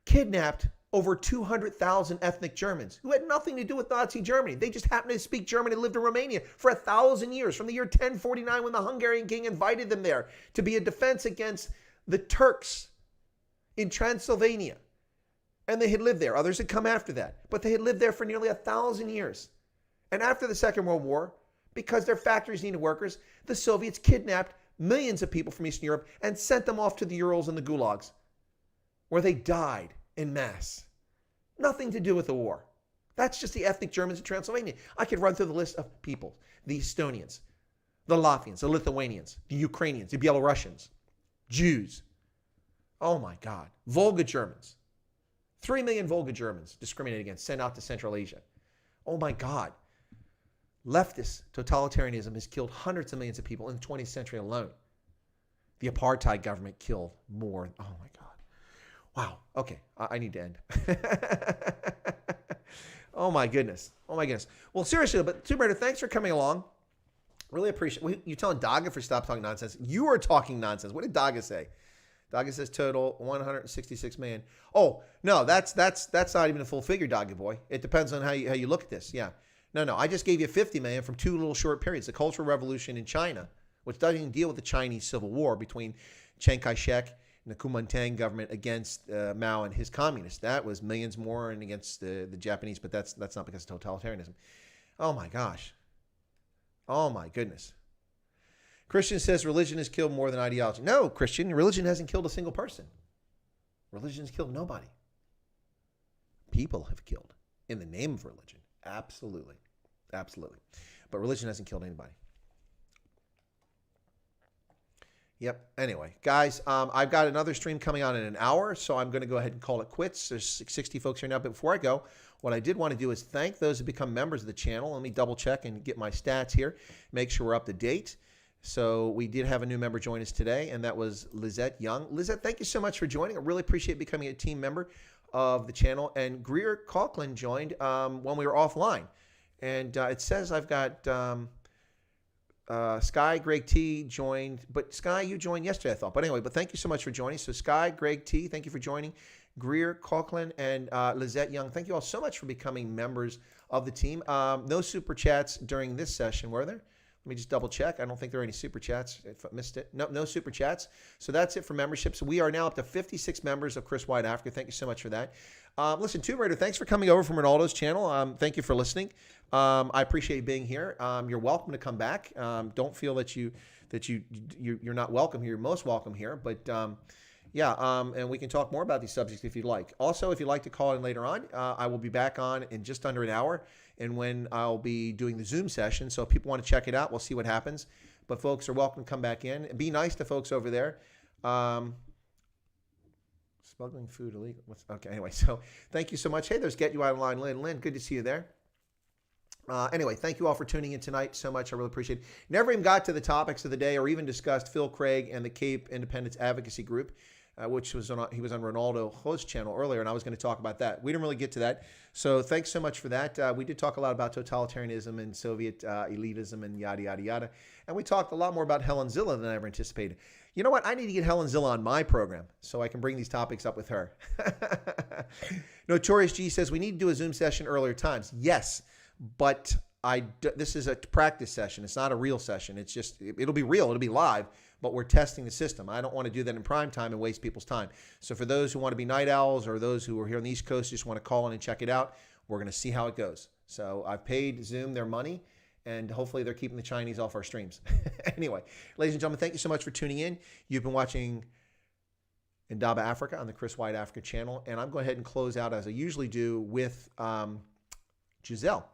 kidnapped over 200,000 ethnic Germans who had nothing to do with Nazi Germany. They just happened to speak German and lived in Romania for 1,000 years, from the year 1049 when the Hungarian king invited them there to be a defense against the Turks in Transylvania. And they had lived there. Others had come after that. But they had lived there for nearly 1,000 years. And after the Second World War, because their factories needed workers, the Soviets kidnapped millions of people from Eastern Europe and sent them off to the Urals and the gulags, where they died in mass. Nothing to do with the war. That's just the ethnic Germans in Transylvania. I could run through the list of people. The Estonians, the Latvians, the Lithuanians, the Ukrainians, the Belarusians, Jews. Oh my God. Volga Germans. 3 million Volga Germans discriminated against, sent out to Central Asia. Oh my God. Leftist totalitarianism has killed hundreds of millions of people in the 20th century alone. The apartheid government killed more. Oh my God. Wow. Okay. I need to end. Oh my goodness. Oh my goodness. Well, seriously, but Tomb Raider, thanks for coming along. Really appreciate it. You're telling Daga for stop talking nonsense. You are talking nonsense. What did Daga say? Daga says total 166 million. Oh, no, that's not even a full figure, Daga boy. It depends on how you look at this. Yeah. No. I just gave you 50 million from two little short periods. The Cultural Revolution in China, which doesn't even deal with the Chinese Civil War between Chiang Kai-shek and the Kuomintang government against Mao and his communists. That was millions more and against the Japanese, but that's not because of totalitarianism. Oh my gosh. Oh my goodness. Christian says religion has killed more than ideology. No, Christian, religion hasn't killed a single person. Religion has killed nobody. People have killed in the name of religion. Absolutely. Absolutely. But religion hasn't killed anybody. Yep. Anyway, guys, I've got another stream coming on in an hour, so I'm going to go ahead and call it quits. There's 60 folks here now. But before I go, what I did want to do is thank those who become members of the channel. Let me double check and get my stats here. Make sure we're up to date. So we did have a new member join us today, and that was Lizette Young. Lizette, thank you so much for joining. I really appreciate becoming a team member of the channel. And Greer Coughlin joined when we were offline. And it says I've got Sky, Greg T joined. But Sky, you joined yesterday, I thought. But anyway, but thank you so much for joining. So Sky, Greg T, thank you for joining. Greer Coughlin and Lizette Young, thank you all so much for becoming members of the team. No super chats during this session, were there? Let me just double check. I don't think there are any super chats. If I missed it. No super chats. So that's it for memberships. We are now up to 56 members of Chris White Africa. Thank you so much for that. Listen, Tomb Raider, thanks for coming over from Ronaldo's channel. Thank you for listening. I appreciate you being here. You're welcome to come back. Don't feel that you're not welcome here. You're most welcome here. But and we can talk more about these subjects if you'd like. Also, if you'd like to call in later on, I will be back on in just under an hour, and when I'll be doing the Zoom session. So if people want to check it out, we'll see what happens. But folks are welcome to come back in. Be nice to folks over there. Smuggling food illegal. Okay, anyway, so thank you so much. Hey, there's Get You Out of Line, Lynn. Lynn, good to see you there. Anyway, thank you all for tuning in tonight so much. I really appreciate it. Never even got to the topics of the day or even discussed Phil Craig and the Cape Independence Advocacy Group, which was he was on Ronaldo Ho's channel earlier, and I was going to talk about that. We didn't really get to that. So thanks so much for that. We did talk a lot about totalitarianism and Soviet elitism and yada, yada, yada. And we talked a lot more about Helen Zilla than I ever anticipated. You know what? I need to get Helen Zilla on my program so I can bring these topics up with her. Notorious G says we need to do a Zoom session earlier times. Yes, but this is a practice session. It's not a real session. It's just, it'll be real. It'll be live, but we're testing the system. I don't want to do that in prime time and waste people's time. So for those who want to be night owls or those who are here on the East Coast, just want to call in and check it out, we're going to see how it goes. So I've paid Zoom their money, and hopefully they're keeping the Chinese off our streams. Anyway, ladies and gentlemen, thank you so much for tuning in. You've been watching Indaba Africa on the Chris White Africa channel, and I'm going ahead and close out as I usually do with Giselle.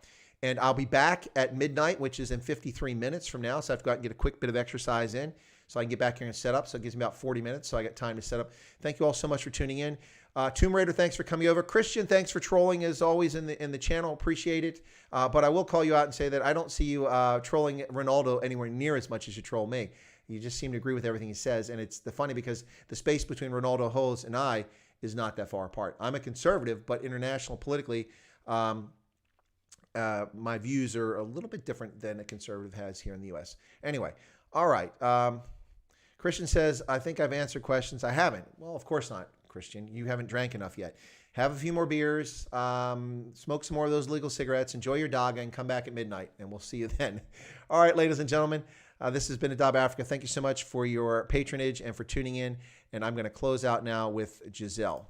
And I'll be back at midnight, which is in 53 minutes from now. So I've got to get a quick bit of exercise in so I can get back here and set up. So it gives me about 40 minutes. So I got time to set up. Thank you all so much for tuning in. Tomb Raider, thanks for coming over. Christian, thanks for trolling as always in the channel. Appreciate it. But I will call you out and say that I don't see you trolling Ronaldo anywhere near as much as you troll me. You just seem to agree with everything he says. And it's funny because the space between Ronaldo Hose and I is not that far apart. I'm a conservative, but international politically, my views are a little bit different than a conservative has here in the U.S. Anyway, all right. Christian says, I think I've answered questions. I haven't. Well, of course not, Christian. You haven't drank enough yet. have a few more beers, smoke some more of those legal cigarettes, enjoy your daga, and come back at midnight, and we'll see you then. All right, ladies and gentlemen, this has been Indaba Africa. Thank you so much for your patronage and for tuning in, and I'm going to close out now with Giselle.